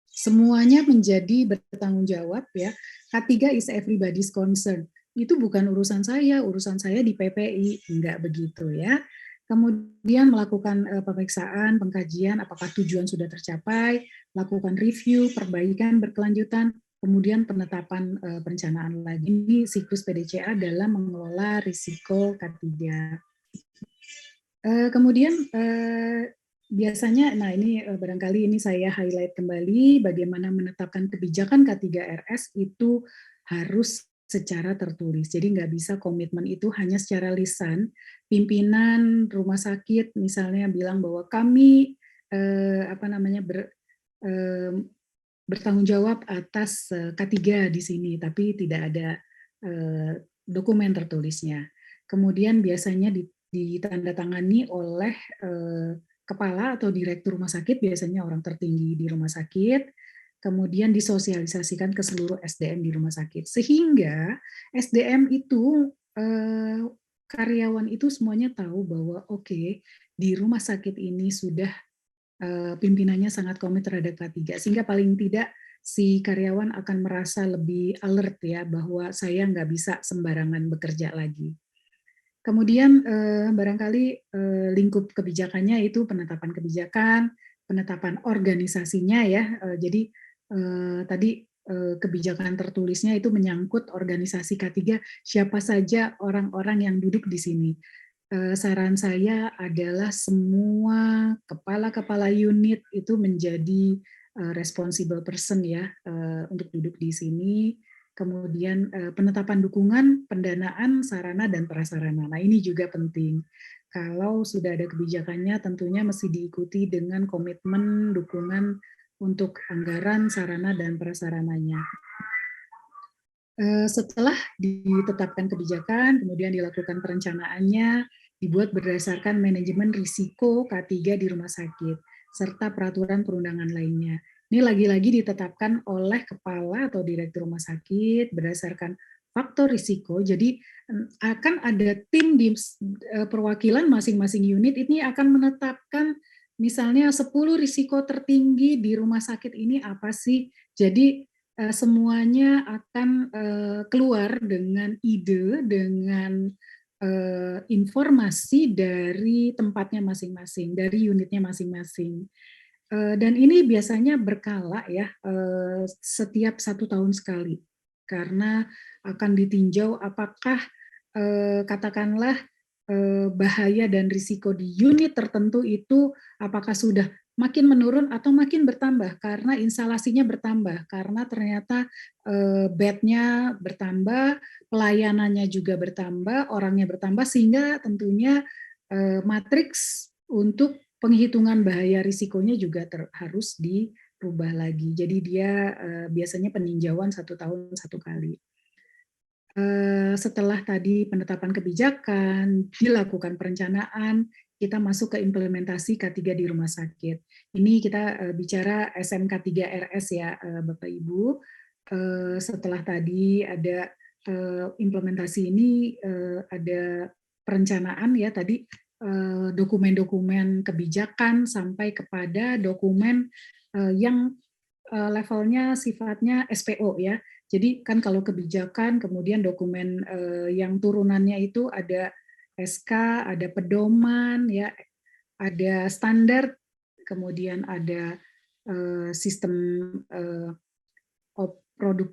Semuanya menjadi bertanggung jawab, ya. K3 is everybody's concern. Itu bukan urusan saya di PPI, enggak begitu, ya. Kemudian melakukan pemeriksaan, pengkajian apakah tujuan sudah tercapai, lakukan review, perbaikan berkelanjutan, kemudian penetapan perencanaan lagi. Ini siklus PDCA dalam mengelola risiko K3. Kemudian biasanya, nah ini barangkali ini saya highlight kembali bagaimana menetapkan kebijakan K3RS itu harus secara tertulis. Jadi nggak bisa komitmen itu hanya secara lisan. Pimpinan rumah sakit misalnya bilang bahwa kami bertanggung jawab atas K3 di sini, tapi tidak ada dokumen tertulisnya. Kemudian biasanya ditandatangani oleh kepala atau direktur rumah sakit, biasanya orang tertinggi di rumah sakit. kemudian disosialisasikan ke seluruh SDM di rumah sakit. Sehingga SDM itu, karyawan itu semuanya tahu bahwa oke, di rumah sakit ini sudah pimpinannya sangat komit terhadap K3, sehingga paling tidak si karyawan akan merasa lebih alert ya, bahwa saya nggak bisa sembarangan bekerja lagi. Kemudian barangkali lingkup kebijakannya itu penetapan kebijakan, penetapan organisasinya ya. Jadi tadi kebijakan tertulisnya itu menyangkut organisasi K3, siapa saja orang-orang yang duduk di sini. Saran saya adalah semua kepala-kepala unit itu menjadi responsible person ya, untuk duduk di sini. Kemudian penetapan dukungan, pendanaan, sarana dan prasarana. Nah, ini juga penting. Kalau sudah ada kebijakannya, tentunya mesti diikuti dengan komitmen dukungan untuk anggaran, sarana dan prasarananya. Setelah ditetapkan kebijakan, kemudian dilakukan perencanaannya, dibuat berdasarkan manajemen risiko K3 di rumah sakit, serta peraturan perundangan lainnya. Ini lagi-lagi ditetapkan oleh kepala atau direktur rumah sakit berdasarkan faktor risiko. Jadi akan ada tim di perwakilan masing-masing unit ini akan menetapkan misalnya 10 risiko tertinggi di rumah sakit ini apa sih. Jadi semuanya akan keluar dengan ide, dengan informasi dari tempatnya masing-masing, dari unitnya masing-masing. Dan ini biasanya berkala ya, setiap 1 tahun sekali, karena akan ditinjau apakah katakanlah bahaya dan risiko di unit tertentu itu apakah sudah makin menurun atau makin bertambah karena instalasinya bertambah, karena ternyata bednya bertambah, pelayanannya juga bertambah, orangnya bertambah, sehingga tentunya matriks untuk penghitungan bahaya risikonya juga harus dirubah lagi. Jadi dia biasanya peninjauan 1 tahun 1 kali. Setelah tadi penetapan kebijakan, dilakukan perencanaan, kita masuk ke implementasi K3 di rumah sakit. Ini kita bicara SMK3RS ya, Bapak Ibu. Setelah tadi ada implementasi ini, ada perencanaan ya tadi, dokumen-dokumen kebijakan sampai kepada dokumen yang levelnya sifatnya SPO ya. Jadi kan kalau kebijakan, kemudian dokumen yang turunannya itu ada SK, ada pedoman, ya, ada standar, kemudian ada sistem produk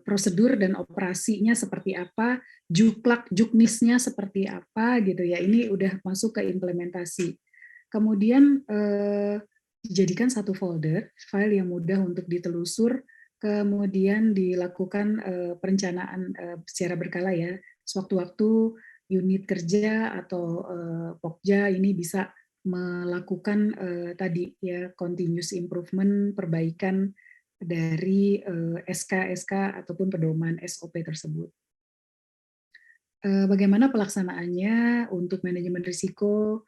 prosedur dan operasinya seperti apa, juklak juknisnya seperti apa gitu ya. Ini udah masuk ke implementasi. Kemudian dijadikan satu folder, file yang mudah untuk ditelusur, kemudian dilakukan perencanaan secara berkala ya. Sewaktu-waktu unit kerja atau Pokja ini bisa melakukan tadi ya continuous improvement, perbaikan dari SK-SK ataupun pedoman SOP tersebut. Bagaimana pelaksanaannya untuk manajemen risiko,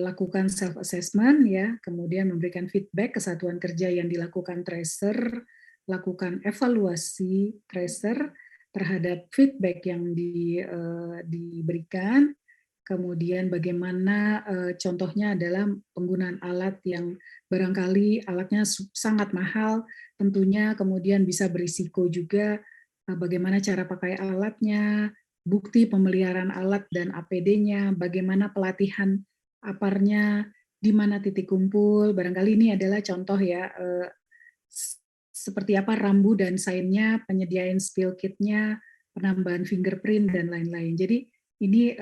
lakukan self assessment ya, kemudian memberikan feedback ke satuan kerja yang dilakukan tracer, lakukan evaluasi tracer terhadap feedback yang diberikan, kemudian bagaimana contohnya adalah penggunaan alat yang barangkali alatnya sangat mahal, tentunya kemudian bisa berisiko juga bagaimana cara pakai alatnya, bukti pemeliharaan alat dan APD-nya, bagaimana pelatihan aparnya, di mana titik kumpul, barangkali ini adalah contoh ya, seperti apa rambu dan sainnya, penyediaan spill kit-nya, penambahan fingerprint, dan lain-lain. Jadi ini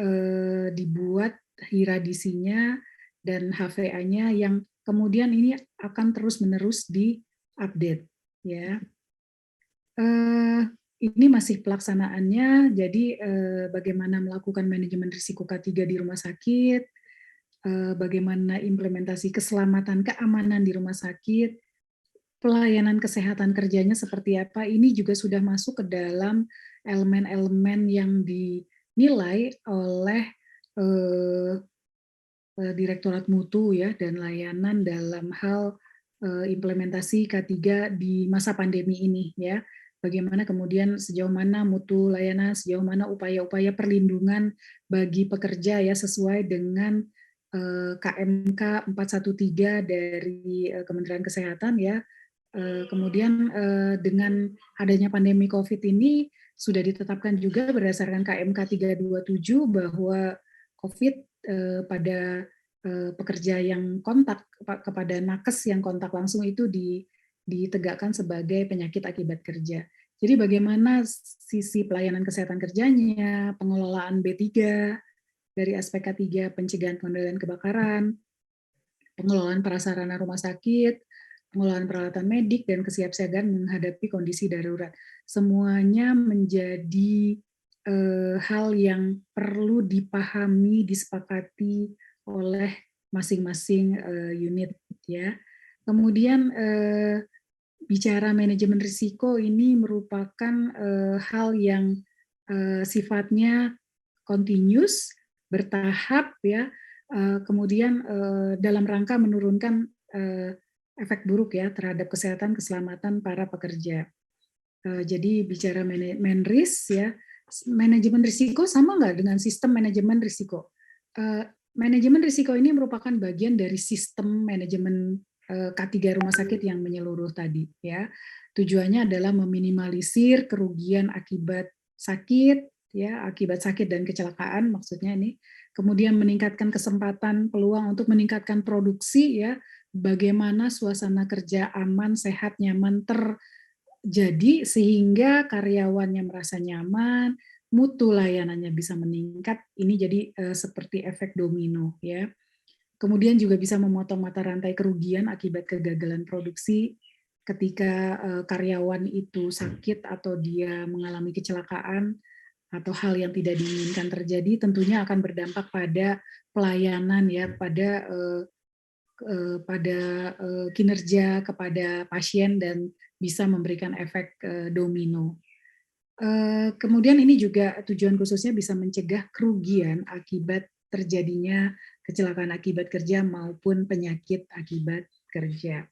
dibuat hiradisinya dan HVA-nya yang kemudian ini akan terus-menerus di-update. Ya. Ini masih pelaksanaannya, jadi bagaimana melakukan manajemen risiko K3 di rumah sakit, bagaimana implementasi keselamatan keamanan di rumah sakit, pelayanan kesehatan kerjanya seperti apa, ini juga sudah masuk ke dalam elemen-elemen yang dinilai oleh Direktorat Mutu ya dan Layanan dalam hal implementasi K3 di masa pandemi ini ya. Bagaimana kemudian sejauh mana mutu layanan, sejauh mana upaya-upaya perlindungan bagi pekerja ya sesuai dengan KMK 413 dari Kementerian Kesehatan ya. Kemudian dengan adanya pandemi COVID ini sudah ditetapkan juga berdasarkan KMK 327 bahwa COVID pada pekerja yang kontak kepada nakes yang kontak langsung itu ditegakkan sebagai penyakit akibat kerja. Jadi bagaimana sisi pelayanan kesehatan kerjanya, pengelolaan B3 dari aspek K3, pencegahan pengendalian kebakaran, pengelolaan prasarana rumah sakit, pengelolaan peralatan medik, dan kesiapsiagaan menghadapi kondisi darurat. Semuanya menjadi hal yang perlu dipahami, disepakati oleh masing-masing unit ya. Kemudian bicara manajemen risiko ini merupakan hal yang sifatnya continuous, bertahap ya. Kemudian dalam rangka menurunkan efek buruk ya terhadap kesehatan keselamatan para pekerja. Jadi bicara menris ya, manajemen risiko sama nggak dengan sistem manajemen risiko? Manajemen risiko ini merupakan bagian dari sistem manajemen K3 rumah sakit yang menyeluruh tadi ya. Tujuannya adalah meminimalisir kerugian akibat sakit ya, akibat sakit dan kecelakaan maksudnya ini. Kemudian meningkatkan kesempatan peluang untuk meningkatkan produksi ya, bagaimana suasana kerja aman, sehat, nyaman terjadi sehingga karyawannya merasa nyaman, mutu layanannya bisa meningkat. Ini jadi seperti efek domino ya. Kemudian juga bisa memotong mata rantai kerugian akibat kegagalan produksi ketika karyawan itu sakit atau dia mengalami kecelakaan atau hal yang tidak diinginkan terjadi, tentunya akan berdampak pada pelayanan ya, pada kinerja kepada pasien dan bisa memberikan efek domino. Kemudian ini juga tujuan khususnya bisa mencegah kerugian akibat terjadinya kecelakaan akibat kerja maupun penyakit akibat kerja.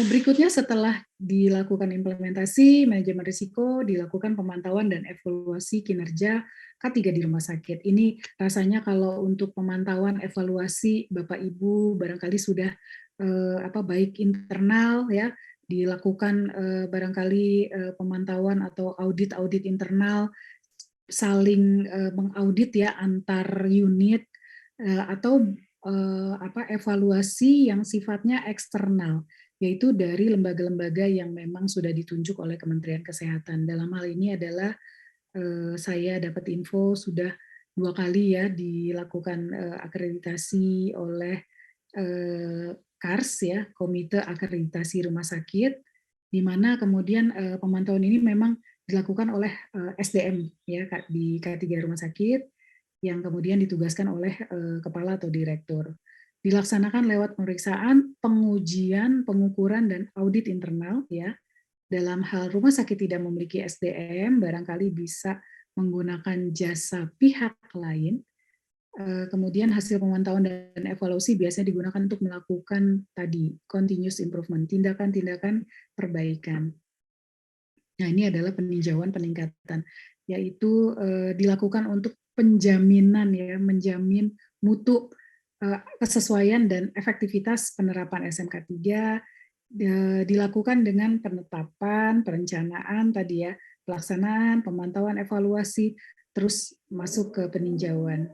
Berikutnya setelah dilakukan implementasi manajemen risiko, dilakukan pemantauan dan evaluasi kinerja K3 di rumah sakit. Ini rasanya kalau untuk pemantauan evaluasi Bapak Ibu barangkali sudah baik internal ya, dilakukan barangkali pemantauan atau audit internal saling mengaudit ya antar unit atau evaluasi yang sifatnya eksternal, yaitu dari lembaga-lembaga yang memang sudah ditunjuk oleh Kementerian Kesehatan. Dalam hal ini adalah saya dapat info sudah 2 kali ya dilakukan akreditasi oleh KARS ya, Komite Akreditasi Rumah Sakit, di mana kemudian pemantauan ini memang dilakukan oleh SDM ya di K3 rumah sakit yang kemudian ditugaskan oleh kepala atau direktur. Dilaksanakan lewat pemeriksaan, pengujian, pengukuran dan audit internal ya. Dalam hal rumah sakit tidak memiliki SDM, barangkali bisa menggunakan jasa pihak lain. Kemudian hasil pemantauan dan evaluasi biasanya digunakan untuk melakukan tadi continuous improvement, tindakan-tindakan perbaikan. Nah, ini adalah peninjauan peningkatan, yaitu dilakukan untuk penjaminan ya, menjamin mutu kesesuaian dan efektivitas penerapan SMK 3 dilakukan dengan penetapan, perencanaan tadi ya, pelaksanaan, pemantauan, evaluasi, terus masuk ke peninjauan.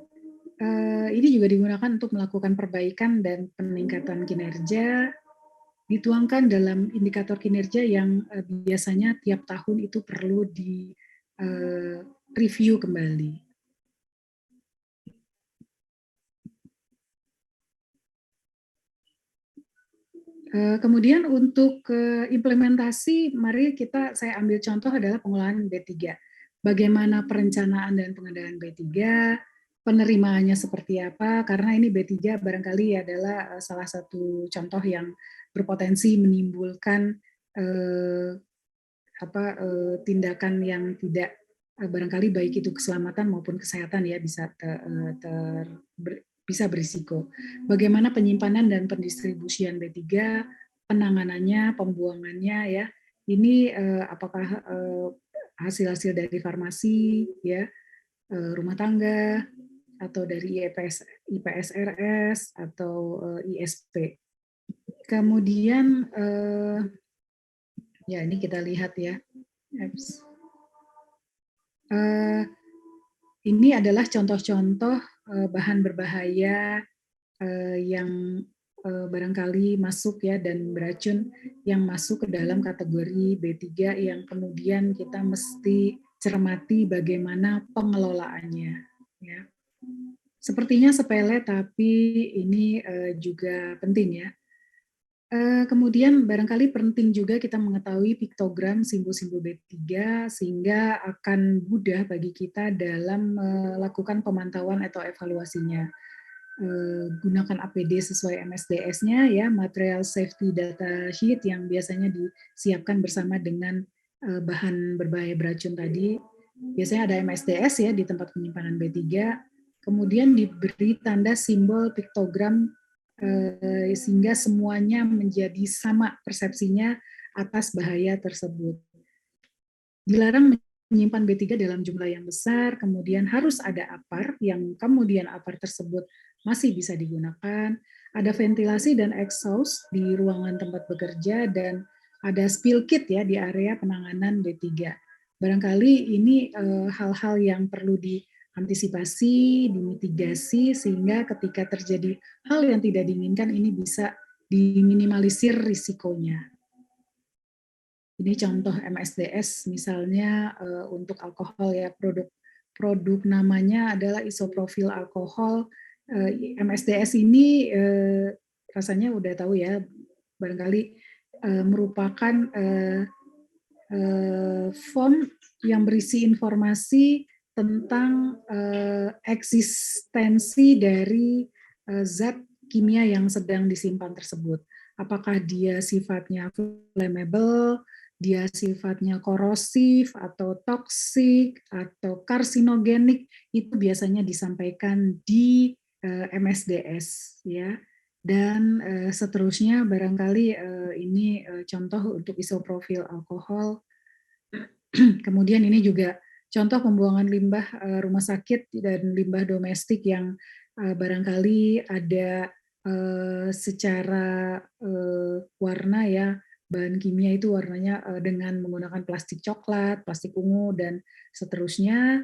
Ini juga digunakan untuk melakukan perbaikan dan peningkatan kinerja, dituangkan dalam indikator kinerja yang biasanya tiap tahun itu perlu di review kembali. Kemudian untuk implementasi, mari saya ambil contoh adalah pengolahan B3. Bagaimana perencanaan dan pengadaan B3, penerimaannya seperti apa, karena ini B3 barangkali adalah salah satu contoh yang berpotensi menimbulkan tindakan yang tidak barangkali baik itu keselamatan maupun kesehatan ya bisa bisa berisiko. Bagaimana penyimpanan dan pendistribusian B3, penanganannya, pembuangannya ya. Ini apakah hasil-hasil dari farmasi ya, rumah tangga atau dari IPSRS atau ISP. Kemudian ya ini kita lihat ya. Ini adalah contoh-contoh bahan berbahaya yang barangkali masuk ya dan beracun yang masuk ke dalam kategori B3 yang kemudian kita mesti cermati bagaimana pengelolaannya ya. Sepertinya sepele tapi ini juga penting ya. Kemudian barangkali penting juga kita mengetahui piktogram simbol-simbol B3 sehingga akan mudah bagi kita dalam melakukan pemantauan atau evaluasinya. Gunakan APD sesuai MSDS-nya ya, Material Safety Data Sheet yang biasanya disiapkan bersama dengan bahan berbahaya beracun tadi. Biasanya ada MSDS ya di tempat penyimpanan B3. Kemudian diberi tanda simbol piktogram sehingga semuanya menjadi sama persepsinya atas bahaya tersebut. Dilarang menyimpan B3 dalam jumlah yang besar, kemudian harus ada APAR, yang kemudian APAR tersebut masih bisa digunakan, ada ventilasi dan exhaust di ruangan tempat bekerja, dan ada spill kit ya di area penanganan B3. Barangkali ini hal-hal yang perlu diantisipasi, dimitigasi, sehingga ketika terjadi hal yang tidak diinginkan ini bisa diminimalisir risikonya. Ini contoh MSDS misalnya untuk alkohol ya, produk namanya adalah isoprofil alkohol. MSDS ini rasanya udah tahu ya, barangkali merupakan form yang berisi informasi tentang eksistensi dari zat kimia yang sedang disimpan tersebut. Apakah dia sifatnya flammable, dia sifatnya korosif atau toksik atau karsinogenik, itu biasanya disampaikan di MSDS ya. Dan seterusnya barangkali ini contoh untuk isoprofil alkohol. Kemudian ini juga contoh pembuangan limbah rumah sakit dan limbah domestik yang barangkali ada secara warna ya, bahan kimia itu warnanya dengan menggunakan plastik coklat, plastik ungu, dan seterusnya.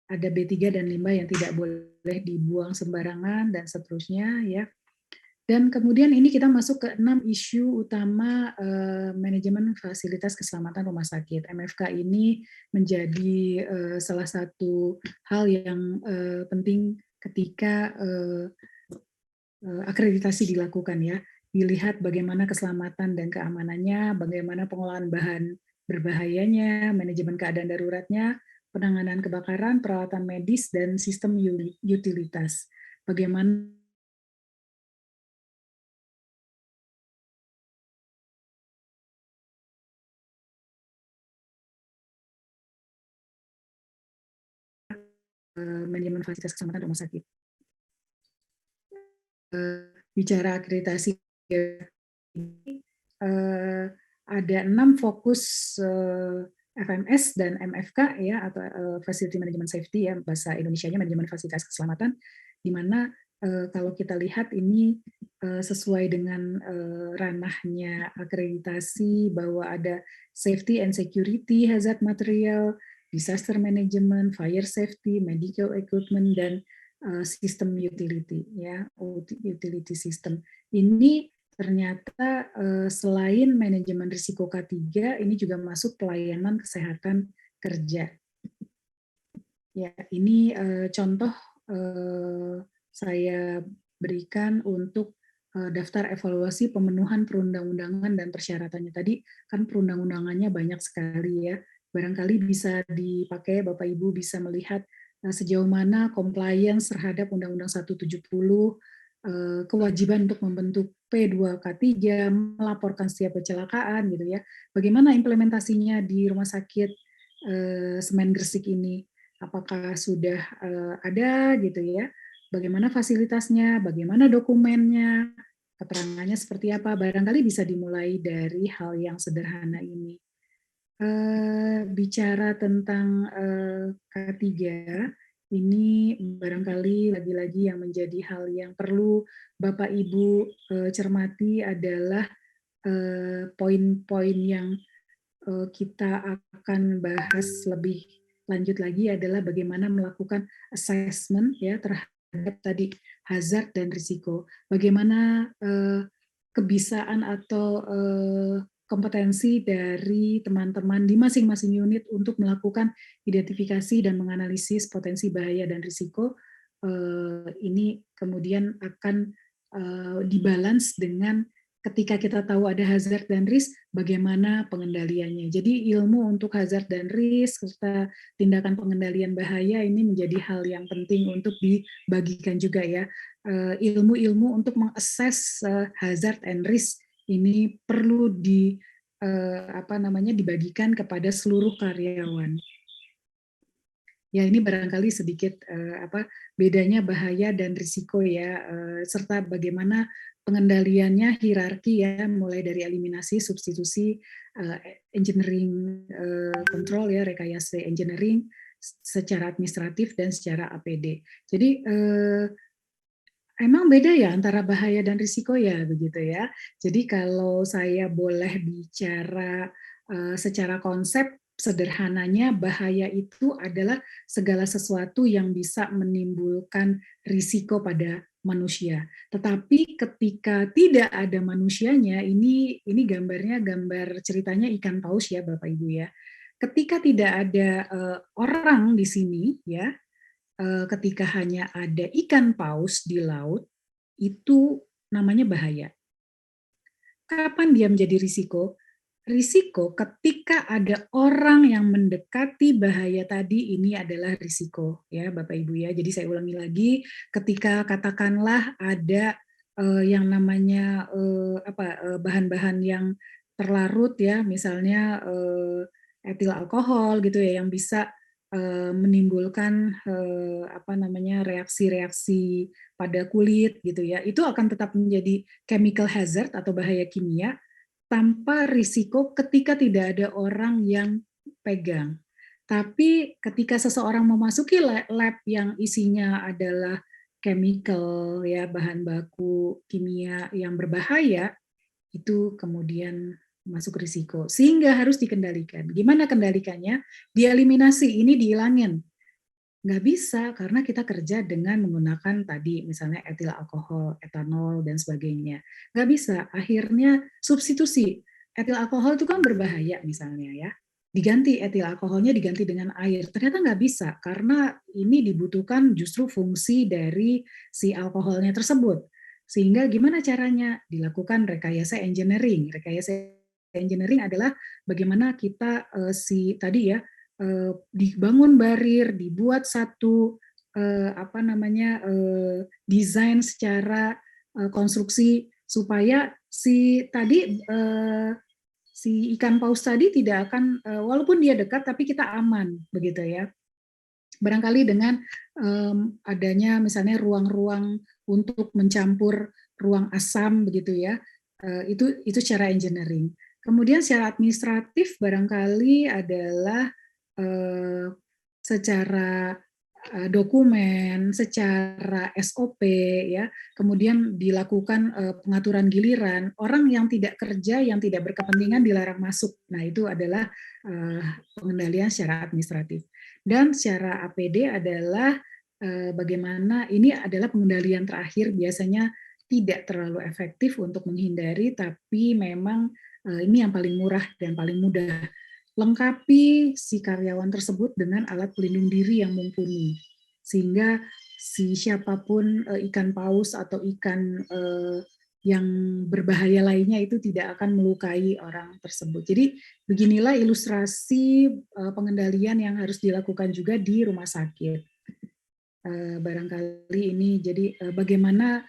Ada B3 dan limbah yang tidak boleh dibuang sembarangan, dan seterusnya ya. Dan kemudian ini kita masuk ke 6 isu utama manajemen fasilitas keselamatan rumah sakit. MFK ini menjadi salah satu hal yang penting ketika akreditasi dilakukan ya. Dilihat bagaimana keselamatan dan keamanannya, bagaimana pengolahan bahan berbahayanya, manajemen keadaan daruratnya, penanganan kebakaran, perawatan medis, dan sistem utilitas. Bagaimana manajemen fasilitas keselamatan rumah sakit. Bicara akreditasi ada 6 fokus FMS dan MFK ya, atau Facility Management Safety ya, bahasa Indonesianya manajemen fasilitas keselamatan, di mana kalau kita lihat ini sesuai dengan ranahnya akreditasi bahwa ada safety and security, hazard material, disaster management, fire safety, medical equipment, dan sistem utility ya, utility system. Ini ternyata selain manajemen risiko K3, ini juga masuk pelayanan kesehatan kerja. Ya, ini contoh saya berikan untuk daftar evaluasi pemenuhan perundang-undangan dan persyaratannya. Tadi kan perundang-undangannya banyak sekali ya. Barangkali bisa dipakai, Bapak Ibu bisa melihat sejauh mana compliance terhadap Undang-Undang 170, kewajiban untuk membentuk P2K3, melaporkan setiap kecelakaan gitu ya. Bagaimana implementasinya di Rumah Sakit Semen Gresik ini? Apakah sudah ada gitu ya? bagaimana fasilitasnya, bagaimana dokumennya, keterangannya seperti apa. Barangkali bisa dimulai dari hal yang sederhana ini. Bicara tentang K3, ini barangkali lagi-lagi yang menjadi hal yang perlu Bapak Ibu cermati adalah poin-poin yang kita akan bahas lebih lanjut lagi adalah bagaimana melakukan assessment ya terhadap tadi hazard dan risiko. Bagaimana kebisaan atau kompetensi dari teman-teman di masing-masing unit untuk melakukan identifikasi dan menganalisis potensi bahaya dan risiko. Ini kemudian akan dibalance dengan ketika kita tahu ada hazard dan risk, bagaimana pengendaliannya. Jadi ilmu untuk hazard dan risk serta tindakan pengendalian bahaya ini menjadi hal yang penting untuk dibagikan juga ya. Ilmu-ilmu untuk mengakses hazard and risk ini perlu dibagikan kepada seluruh karyawan. Ya, ini barangkali sedikit bedanya bahaya dan risiko ya, serta bagaimana pengendaliannya hierarki ya, mulai dari eliminasi, substitusi, engineering control ya, rekayasa engineering secara administratif dan secara APD. Jadi emang beda ya antara bahaya dan risiko ya begitu ya. Jadi kalau saya boleh bicara secara konsep sederhananya bahaya itu adalah segala sesuatu yang bisa menimbulkan risiko pada manusia. Tetapi ketika tidak ada manusianya, ini gambarnya gambar ceritanya ikan paus ya Bapak Ibu ya. Ketika tidak ada orang di sini ya, ketika hanya ada ikan paus di laut, itu namanya bahaya. Kapan dia menjadi risiko? Risiko ketika ada orang yang mendekati bahaya tadi, ini adalah risiko ya Bapak Ibu ya. Jadi saya ulangi lagi, ketika katakanlah ada yang namanya bahan-bahan yang terlarut ya, misalnya etil alkohol gitu ya, yang bisa menimbulkan reaksi-reaksi pada kulit gitu ya, itu akan tetap menjadi chemical hazard atau bahaya kimia tanpa risiko ketika tidak ada orang yang pegang. Tapi ketika seseorang memasuki lab yang isinya adalah chemical ya, bahan baku kimia yang berbahaya, itu kemudian masuk risiko. Sehingga harus dikendalikan. Gimana kendalikannya? Dieliminasi, ini dihilangin. Nggak bisa, karena kita kerja dengan menggunakan tadi, misalnya etil alkohol, etanol, dan sebagainya. Nggak bisa, akhirnya substitusi. Etil alkohol itu kan berbahaya misalnya ya. Diganti etil alkoholnya diganti dengan air. Ternyata nggak bisa, karena ini dibutuhkan justru fungsi dari si alkoholnya tersebut. Sehingga gimana caranya? Dilakukan rekayasa engineering. Rekayasa engineering adalah bagaimana kita tadi ya, dibangun barir, dibuat satu desain secara konstruksi supaya si ikan paus tadi tidak akan walaupun dia dekat tapi kita aman begitu ya. Barangkali dengan adanya misalnya ruang-ruang untuk mencampur ruang asam begitu ya, itu secara engineering. Kemudian secara administratif barangkali adalah secara dokumen, secara SOP ya, kemudian dilakukan pengaturan giliran, orang yang tidak kerja, yang tidak berkepentingan dilarang masuk. Nah, itu adalah pengendalian secara administratif. Dan secara APD adalah bagaimana ini adalah pengendalian terakhir, biasanya tidak terlalu efektif untuk menghindari, tapi memang ini yang paling murah dan paling mudah. Lengkapi si karyawan tersebut dengan alat pelindung diri yang mumpuni, sehingga si siapapun ikan paus atau ikan yang berbahaya lainnya itu tidak akan melukai orang tersebut. Jadi beginilah ilustrasi pengendalian yang harus dilakukan juga di rumah sakit. Barangkali ini jadi bagaimana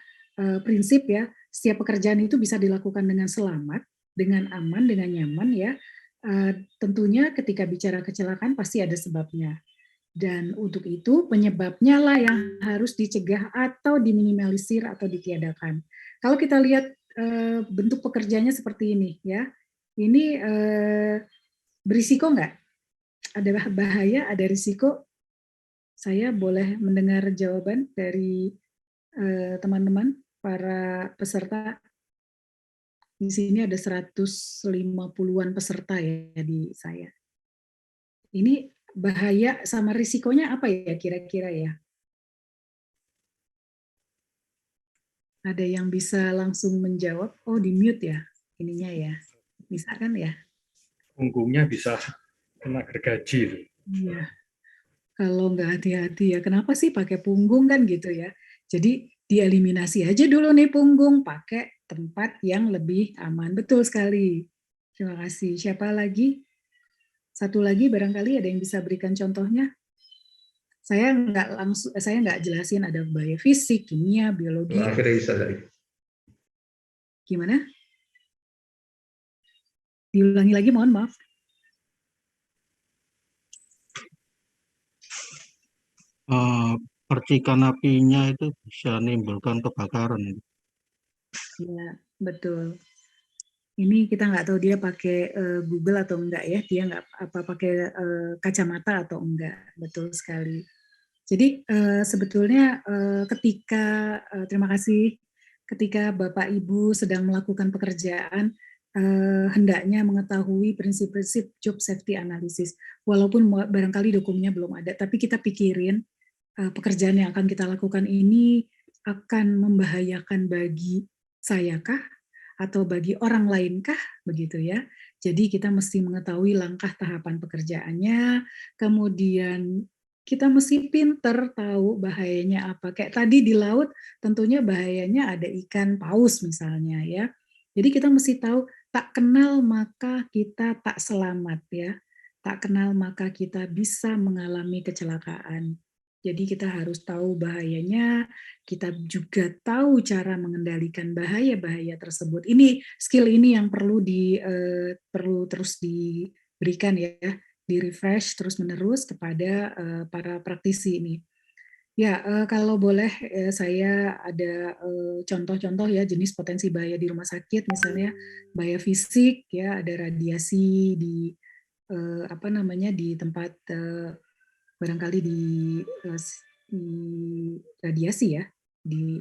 prinsip ya, setiap pekerjaan itu bisa dilakukan dengan selamat, dengan aman, dengan nyaman ya. Tentunya ketika bicara kecelakaan pasti ada sebabnya. Dan untuk itu penyebabnya lah yang harus dicegah atau diminimalisir atau ditiadakan. Kalau kita lihat bentuk pekerjaannya seperti ini ya, ini berisiko nggak? Ada bahaya, ada risiko? Saya boleh mendengar jawaban dari teman-teman, para peserta. Di sini ada 150-an peserta ya di saya. Ini bahaya sama risikonya apa ya kira-kira ya? Ada yang bisa langsung menjawab? Oh, di mute ya ininya ya. Bisa kan ya? Punggungnya bisa kena gergaji. Iya. Kalau nggak hati-hati ya, kenapa sih pakai punggung kan gitu ya? Jadi dieliminasi aja dulu nih punggung, pakai tempat yang lebih aman. Betul sekali. Terima kasih. Siapa lagi? Satu lagi barangkali ada yang bisa berikan contohnya. Saya nggak jelasin ada bahaya fisik, kimia, biologi. Akhirnya bisa tadi. Gimana? Diulangi lagi, mohon maaf. Percikan apinya itu bisa menimbulkan kebakaran. Ya, betul. Ini kita nggak tahu dia pakai Google atau enggak ya, dia nggak apa pakai kacamata atau enggak, betul sekali. Jadi sebetulnya ketika terima kasih, ketika Bapak Ibu sedang melakukan pekerjaan, hendaknya mengetahui prinsip-prinsip job safety analysis. Walaupun barangkali dokumennya belum ada, tapi kita pikirin pekerjaan yang akan kita lakukan ini akan membahayakan bagi saya kah atau bagi orang lain kah, begitu ya. Jadi kita mesti mengetahui langkah tahapan pekerjaannya, kemudian kita mesti pinter tahu bahayanya apa. Kayak tadi di laut tentunya bahayanya ada ikan paus misalnya ya. Jadi kita mesti tahu tak kenal maka kita tak selamat ya. Tak kenal maka kita bisa mengalami kecelakaan. Jadi kita harus tahu bahayanya, kita juga tahu cara mengendalikan bahaya-bahaya tersebut. Ini skill ini yang perlu terus diberikan ya, di refresh terus menerus kepada para praktisi ini. Ya, kalau boleh saya ada contoh-contoh ya jenis potensi bahaya di rumah sakit, misalnya bahaya fisik ya, ada radiasi di apa namanya di tempat barangkali di radiasi ya, di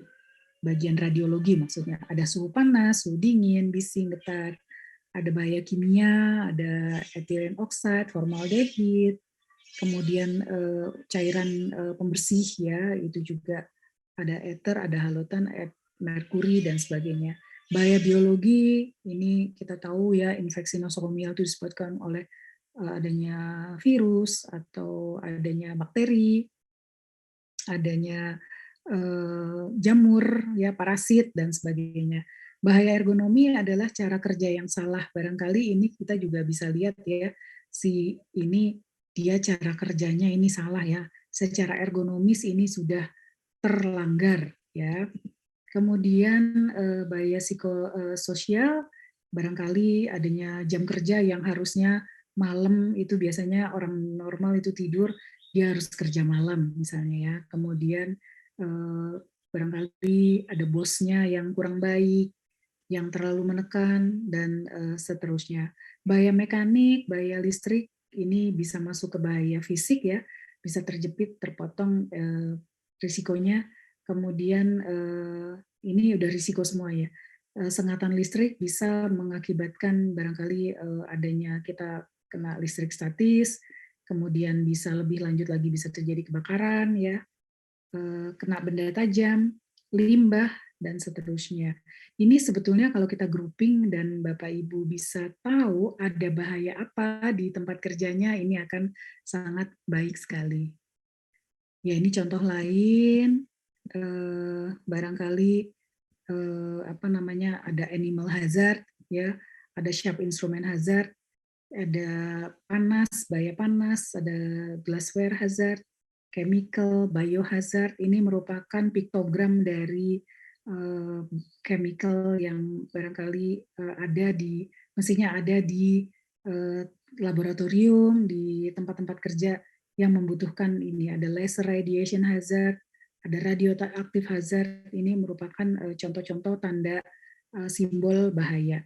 bagian radiologi maksudnya. Ada suhu panas, suhu dingin, bising, getar, ada bahaya kimia, ada ethylene oxide, formaldehid, kemudian cairan pembersih ya, itu juga ada ether, ada halogen, merkuri dan sebagainya. Bahaya biologi ini kita tahu ya, infeksi nosokomial itu disebabkan oleh adanya virus atau adanya bakteri, adanya jamur, ya parasit dan sebagainya. Bahaya ergonomi adalah cara kerja yang salah. Barangkali ini kita juga bisa lihat ya, si ini dia cara kerjanya ini salah ya. Secara ergonomis ini sudah terlanggar ya. Kemudian bahaya psikososial, barangkali adanya jam kerja yang harusnya malam itu biasanya orang normal itu tidur, dia harus kerja malam misalnya ya. Kemudian barangkali ada bosnya yang kurang baik, yang terlalu menekan dan seterusnya. Bahaya mekanik, bahaya listrik ini bisa masuk ke bahaya fisik ya, bisa terjepit, terpotong risikonya. Kemudian ini udah risiko semua ya. Sengatan listrik bisa mengakibatkan barangkali adanya kita kena listrik statis, kemudian bisa lebih lanjut lagi bisa terjadi kebakaran ya, kena benda tajam, limbah dan seterusnya. Ini sebetulnya kalau kita grouping dan Bapak Ibu bisa tahu ada bahaya apa di tempat kerjanya, ini akan sangat baik sekali. Ya, ini contoh lain, barangkali apa namanya, ada animal hazard ya, ada sharp instrument hazard, ada panas, bahaya panas, ada glassware hazard, chemical, biohazard. Ini merupakan piktogram dari chemical yang barangkali ada di, mestinya ada di laboratorium, di tempat-tempat kerja yang membutuhkan ini. Ada laser radiation hazard, ada radioaktif hazard. Ini merupakan contoh-contoh tanda simbol bahaya.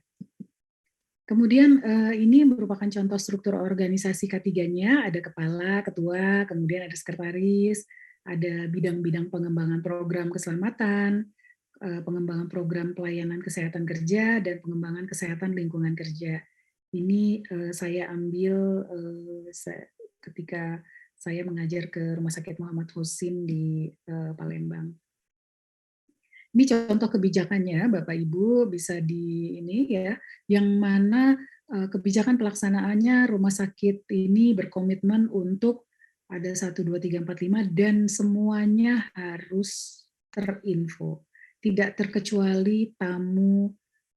Kemudian ini merupakan contoh struktur organisasi K3-nya, ada kepala, ketua, kemudian ada sekretaris, ada bidang-bidang pengembangan program keselamatan, pengembangan program pelayanan kesehatan kerja, dan pengembangan kesehatan lingkungan kerja. Ini saya ambil ketika saya mengajar ke Rumah Sakit Muhammad Husin di Palembang. Ini contoh kebijakannya, Bapak Ibu bisa di ini ya, yang mana kebijakan pelaksanaannya rumah sakit ini berkomitmen untuk ada 1, 2, 3, 4, 5 dan semuanya harus terinfo. Tidak terkecuali tamu,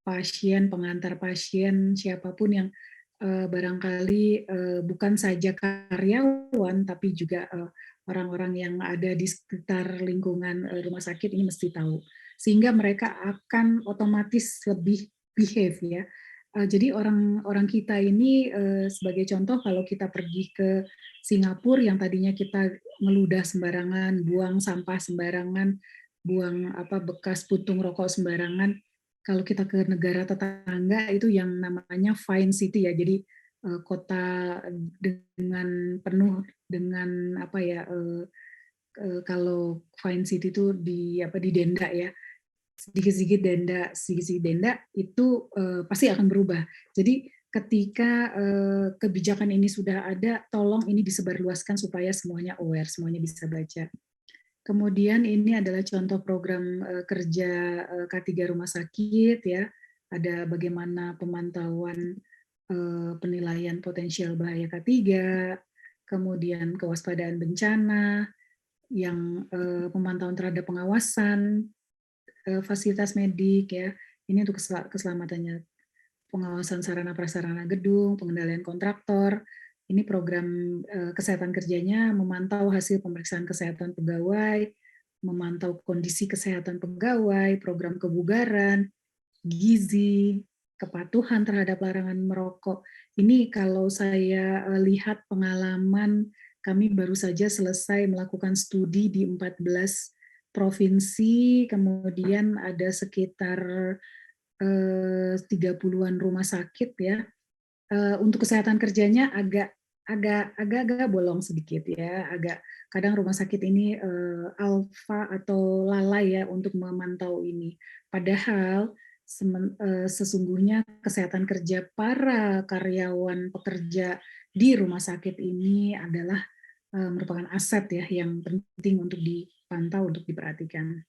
pasien, pengantar pasien, siapapun yang barangkali bukan saja karyawan tapi juga orang-orang yang ada di sekitar lingkungan rumah sakit ini mesti tahu, sehingga mereka akan otomatis lebih behave ya. Jadi orang kita ini sebagai contoh kalau kita pergi ke Singapura yang tadinya kita ngeludah sembarangan, buang sampah sembarangan, buang bekas puntung rokok sembarangan, kalau kita ke negara tetangga itu yang namanya fine city ya. Jadi kota dengan penuh dengan kalau fine city itu didenda ya, sedikit-sedikit denda itu pasti akan berubah. Jadi ketika kebijakan ini sudah ada, tolong ini disebarluaskan supaya semuanya aware, semuanya bisa baca. Kemudian ini adalah contoh program kerja K3 Rumah Sakit ya. Ada bagaimana pemantauan penilaian potensial bahaya K3, kemudian kewaspadaan bencana, yang pemantauan terhadap pengawasan fasilitas medik ya. Ini untuk keselamatannya, pengawasan sarana prasarana gedung, pengendalian kontraktor. Ini program kesehatan kerjanya memantau hasil pemeriksaan kesehatan pegawai, memantau kondisi kesehatan pegawai, program kebugaran, gizi, kepatuhan terhadap larangan merokok. Ini kalau saya lihat pengalaman, kami baru saja selesai melakukan studi di 14 provinsi, kemudian ada sekitar 30-an rumah sakit ya. Untuk kesehatan kerjanya agak bolong sedikit ya, kadang rumah sakit ini alfa atau lalai ya untuk memantau ini. Padahal sesungguhnya kesehatan kerja para karyawan pekerja di rumah sakit ini adalah merupakan aset ya yang penting untuk dipantau, untuk diperhatikan.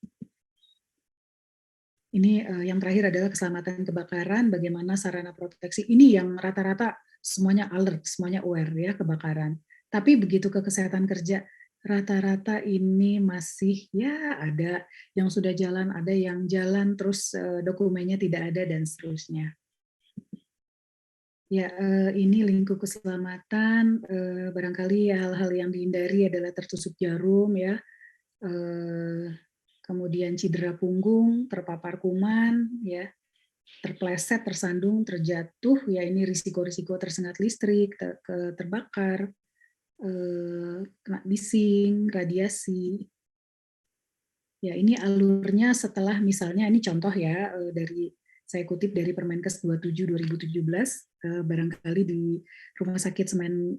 Ini yang terakhir adalah keselamatan kebakaran, bagaimana sarana proteksi. Ini yang rata-rata semuanya alert, semuanya aware ya kebakaran. Tapi begitu ke kesehatan kerja, rata-rata ini masih ya ada yang sudah jalan, ada yang jalan terus dokumennya tidak ada dan seterusnya. Ya, ini lingkup keselamatan, barangkali hal-hal yang dihindari adalah tertusuk jarum ya, kemudian cedera punggung, terpapar kuman, ya, terpleset, tersandung, terjatuh, ya ini risiko-risiko tersengat listrik, terbakar, kena bising, radiasi. Ya ini alurnya setelah misalnya ini contoh ya dari saya kutip dari Permenkes 27 2017, barangkali di Rumah Sakit Semen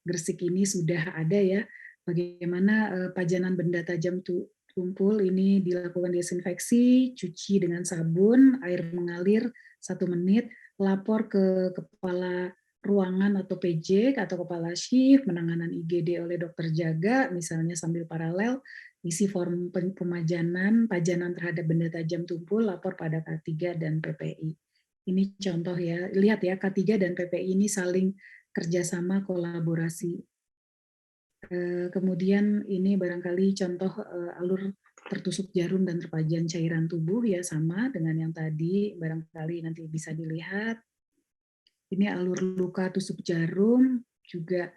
Gresik ini sudah ada ya bagaimana pajanan benda tajam tumpul ini dilakukan desinfeksi, cuci dengan sabun, air mengalir 1 menit, lapor ke kepala ruangan atau PJ atau kepala shift, penanganan IGD oleh dokter jaga misalnya sambil paralel, isi form pajanan terhadap benda tajam tumpul, lapor pada K3 dan PPI. Ini contoh ya, lihat ya K3 dan PPI ini saling kerjasama kolaborasi. Kemudian ini barangkali contoh alur tertusuk jarum dan terpajan cairan tubuh ya sama dengan yang tadi, barangkali nanti bisa dilihat. Ini alur luka tusuk jarum juga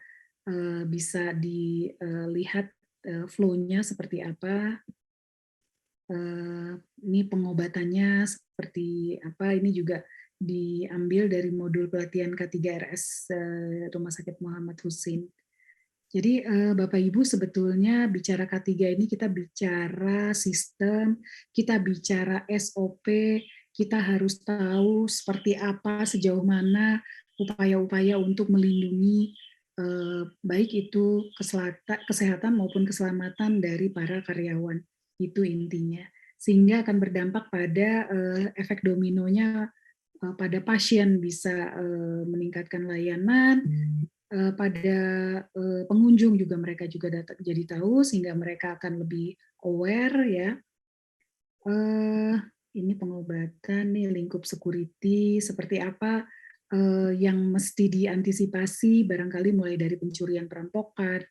bisa dilihat flow-nya seperti apa. Ini pengobatannya seperti apa, ini juga diambil dari modul pelatihan K3RS Rumah Sakit Muhammad Husin. Jadi Bapak Ibu sebetulnya bicara K3 ini kita bicara sistem, kita bicara SOP, kita harus tahu seperti apa, sejauh mana upaya-upaya untuk melindungi baik itu kesehatan maupun keselamatan dari para karyawan. Itu intinya. Sehingga akan berdampak pada efek dominonya pada pasien, bisa meningkatkan layanan, pada pengunjung juga mereka juga jadi tahu, sehingga mereka akan lebih aware ya. Ini pengobatan nih, lingkup security seperti apa yang mesti diantisipasi, barangkali mulai dari pencurian, perampokan,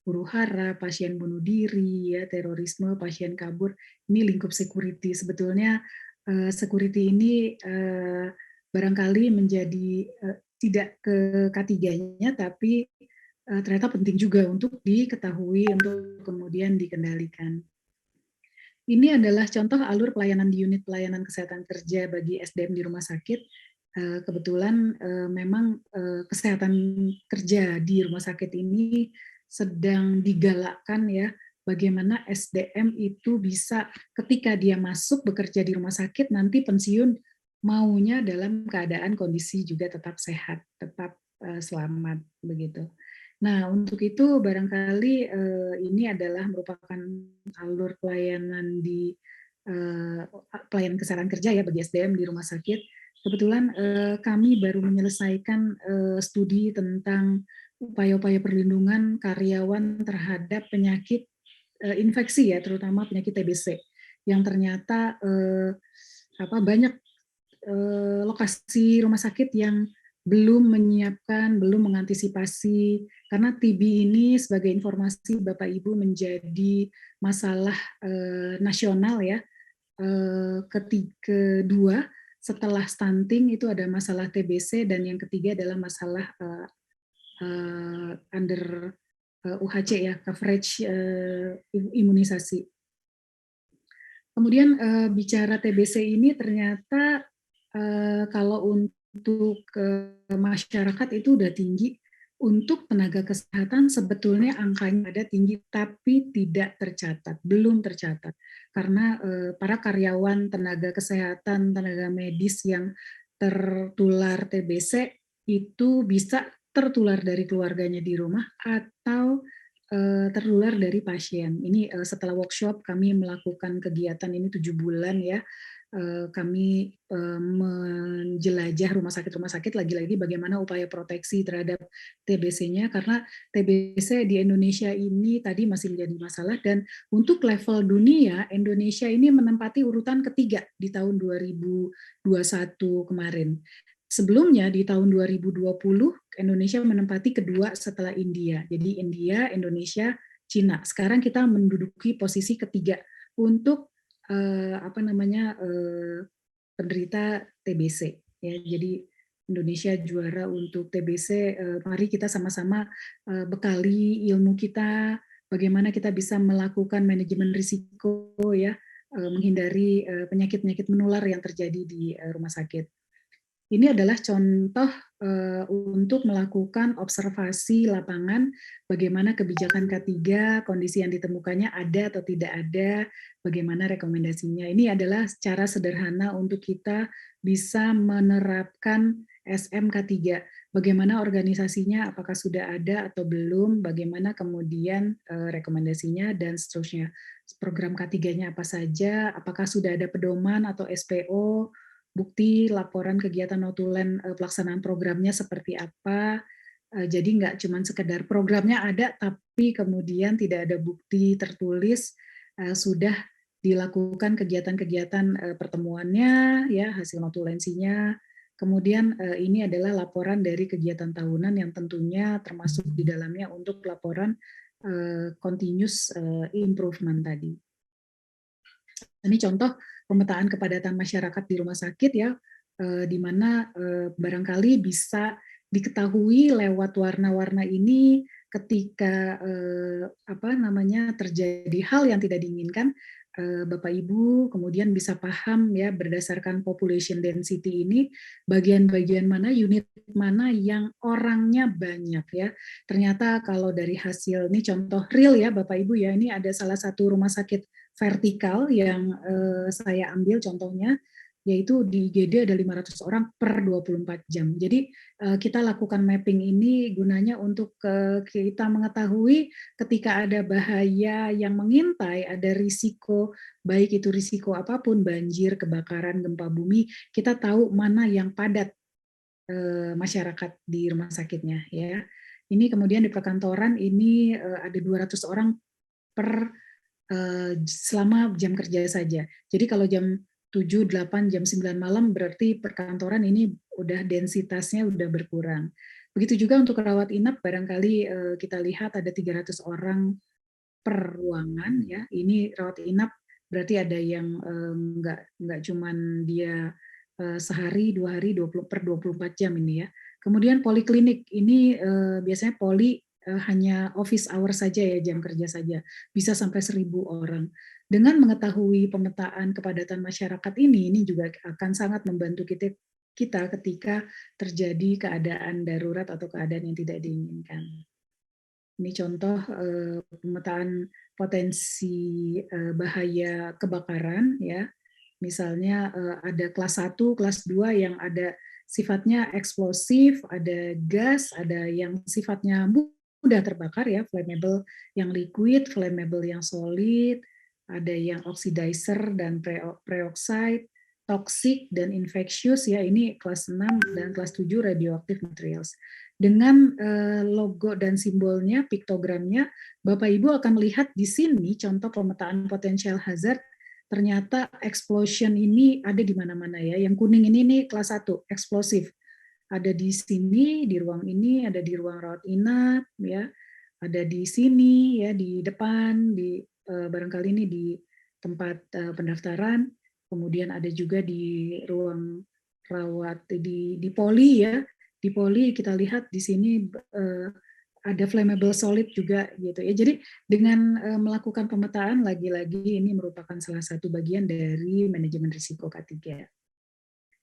huru-hara, pasien bunuh diri, ya, terorisme, pasien kabur. Ini lingkup security. Sebetulnya security ini barangkali menjadi tidak ke K3-nya, tapi ternyata penting juga untuk diketahui, untuk kemudian dikendalikan. Ini adalah contoh alur pelayanan di unit pelayanan kesehatan kerja bagi SDM di rumah sakit. Kebetulan memang kesehatan kerja di rumah sakit ini sedang digalakkan ya, bagaimana SDM itu bisa ketika dia masuk bekerja di rumah sakit, nanti pensiun maunya dalam keadaan kondisi juga tetap sehat, tetap selamat begitu. Nah, untuk itu barangkali ini adalah merupakan alur pelayanan di pelayanan kesehatan kerja ya bagi SDM di rumah sakit. Kebetulan kami baru menyelesaikan studi tentang upaya-upaya perlindungan karyawan terhadap penyakit infeksi ya, terutama penyakit TBC, yang ternyata banyak lokasi rumah sakit yang belum menyiapkan, belum mengantisipasi, karena TB ini sebagai informasi Bapak Ibu menjadi masalah nasional ya. Kedua setelah stunting itu ada masalah TBC, dan yang ketiga adalah masalah under UHC ya, coverage imunisasi. Kemudian bicara TBC ini ternyata kalau untuk masyarakat itu udah tinggi, untuk tenaga kesehatan sebetulnya angkanya ada tinggi, tapi tidak tercatat, belum tercatat. Karena para karyawan tenaga kesehatan, tenaga medis yang tertular TBC itu bisa tertular dari keluarganya di rumah atau tertular dari pasien. Ini setelah workshop kami melakukan kegiatan ini 7 bulan ya. Kami menjelajah rumah sakit lagi-lagi bagaimana upaya proteksi terhadap TBC-nya, karena TBC di Indonesia ini tadi masih menjadi masalah, dan untuk level dunia Indonesia ini menempati urutan ketiga di tahun 2021 kemarin. Sebelumnya di tahun 2020 Indonesia menempati kedua setelah India. Jadi India, Indonesia, Cina. Sekarang kita menduduki posisi ketiga untuk penderita TBC. Ya, jadi Indonesia juara untuk TBC. Mari kita sama-sama bekali ilmu kita, bagaimana kita bisa melakukan manajemen risiko ya, menghindari penyakit-penyakit menular yang terjadi di rumah sakit. Ini adalah contoh untuk melakukan observasi lapangan, bagaimana kebijakan K3, kondisi yang ditemukannya ada atau tidak ada, bagaimana rekomendasinya. Ini adalah cara sederhana untuk kita bisa menerapkan SMK3. Bagaimana organisasinya, apakah sudah ada atau belum, bagaimana kemudian rekomendasinya, dan seterusnya. Program K3-nya apa saja, apakah sudah ada pedoman atau SPO, bukti laporan kegiatan notulen pelaksanaan programnya seperti apa. Jadi nggak cuma sekedar programnya ada, tapi kemudian tidak ada bukti tertulis sudah dilakukan kegiatan-kegiatan pertemuannya, ya hasil notulensinya. Kemudian ini adalah laporan dari kegiatan tahunan yang tentunya termasuk di dalamnya untuk laporan continuous improvement tadi. Ini contoh pemetaan kepadatan masyarakat di rumah sakit ya, di mana barangkali bisa diketahui lewat warna-warna ini ketika terjadi hal yang tidak diinginkan, Bapak Ibu kemudian bisa paham ya berdasarkan population density ini bagian-bagian mana, unit mana yang orangnya banyak ya. Ternyata kalau dari hasil ini contoh real ya Bapak Ibu ya, ini ada salah satu rumah sakit vertikal yang saya ambil contohnya, yaitu di IGD ada 500 orang per 24 jam. Jadi kita lakukan mapping ini gunanya untuk kita mengetahui ketika ada bahaya yang mengintai, ada risiko, baik itu risiko apapun, banjir, kebakaran, gempa bumi, kita tahu mana yang padat masyarakat di rumah sakitnya ya. Ini kemudian di perkantoran ini ada 200 orang per selama jam kerja saja. Jadi kalau jam 7, 8, jam 9 malam berarti perkantoran ini udah densitasnya udah berkurang. Begitu juga untuk rawat inap barangkali kita lihat ada 300 orang per ruangan ya. Ini rawat inap berarti ada yang nggak cuman dia sehari, 2 hari, 20 per 24 jam ini ya. Kemudian poliklinik ini biasanya poli hanya office hour saja ya, jam kerja saja. Bisa sampai 1.000 orang. Dengan mengetahui pemetaan kepadatan masyarakat ini juga akan sangat membantu kita ketika terjadi keadaan darurat atau keadaan yang tidak diinginkan. Ini contoh pemetaan potensi bahaya kebakaran ya. Misalnya ada kelas 1, kelas 2 yang ada sifatnya eksplosif, ada gas, ada yang sifatnya mudah terbakar ya, flammable yang liquid, flammable yang solid, ada yang oxidizer dan peroxide, toxic dan infectious ya, ini kelas 6 dan kelas 7 radioactive materials. Dengan logo dan simbolnya, piktogramnya, Bapak Ibu akan melihat di sini contoh pemetaan potential hazard. Ternyata explosion ini ada di mana-mana ya. Yang kuning ini nih kelas 1, eksplosif. Ada di sini, di ruang ini, ada di ruang rawat inap, ya, ada di sini, ya, di depan, di barangkali ini di tempat pendaftaran, kemudian ada juga di ruang rawat di poli ya, di poli kita lihat di sini ada flammable solid juga gitu ya. Jadi dengan melakukan pemetaan lagi-lagi ini merupakan salah satu bagian dari manajemen risiko K3.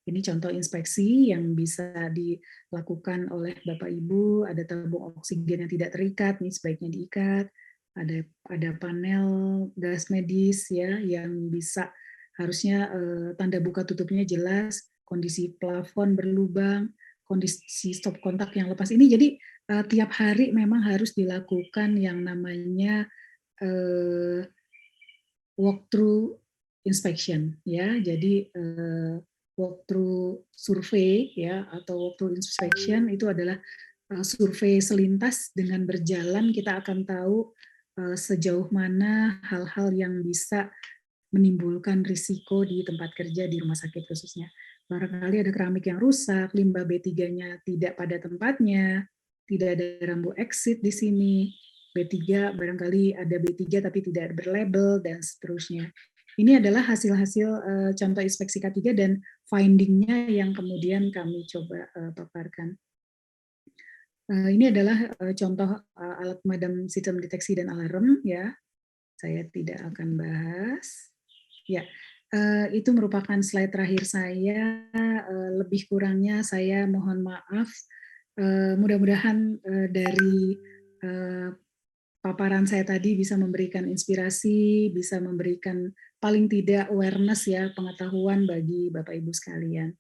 Ini contoh inspeksi yang bisa dilakukan oleh Bapak Ibu, ada tabung oksigen yang tidak terikat, ini sebaiknya diikat, ada panel gas medis ya yang bisa harusnya tanda buka tutupnya jelas, kondisi plafon berlubang, kondisi stop kontak yang lepas ini. Jadi tiap hari memang harus dilakukan yang namanya walkthrough inspection ya. Jadi walkthrough survei ya atau walkthrough inspection itu adalah survei selintas. Dengan berjalan kita akan tahu sejauh mana hal-hal yang bisa menimbulkan risiko di tempat kerja di rumah sakit khususnya. Barangkali ada keramik yang rusak, limbah B3-nya tidak pada tempatnya, tidak ada rambu exit di sini, B3 barangkali ada B3 tapi tidak berlabel dan seterusnya. Ini adalah hasil-hasil contoh inspeksi K3 dan finding-nya yang kemudian kami coba paparkan. Ini adalah contoh alat pemadam sistem deteksi dan alarm ya. Saya tidak akan bahas. Ya, itu merupakan slide terakhir saya. Lebih kurangnya saya mohon maaf. Mudah-mudahan dari paparan saya tadi bisa memberikan inspirasi, bisa memberikan paling tidak awareness ya, pengetahuan bagi Bapak Ibu sekalian.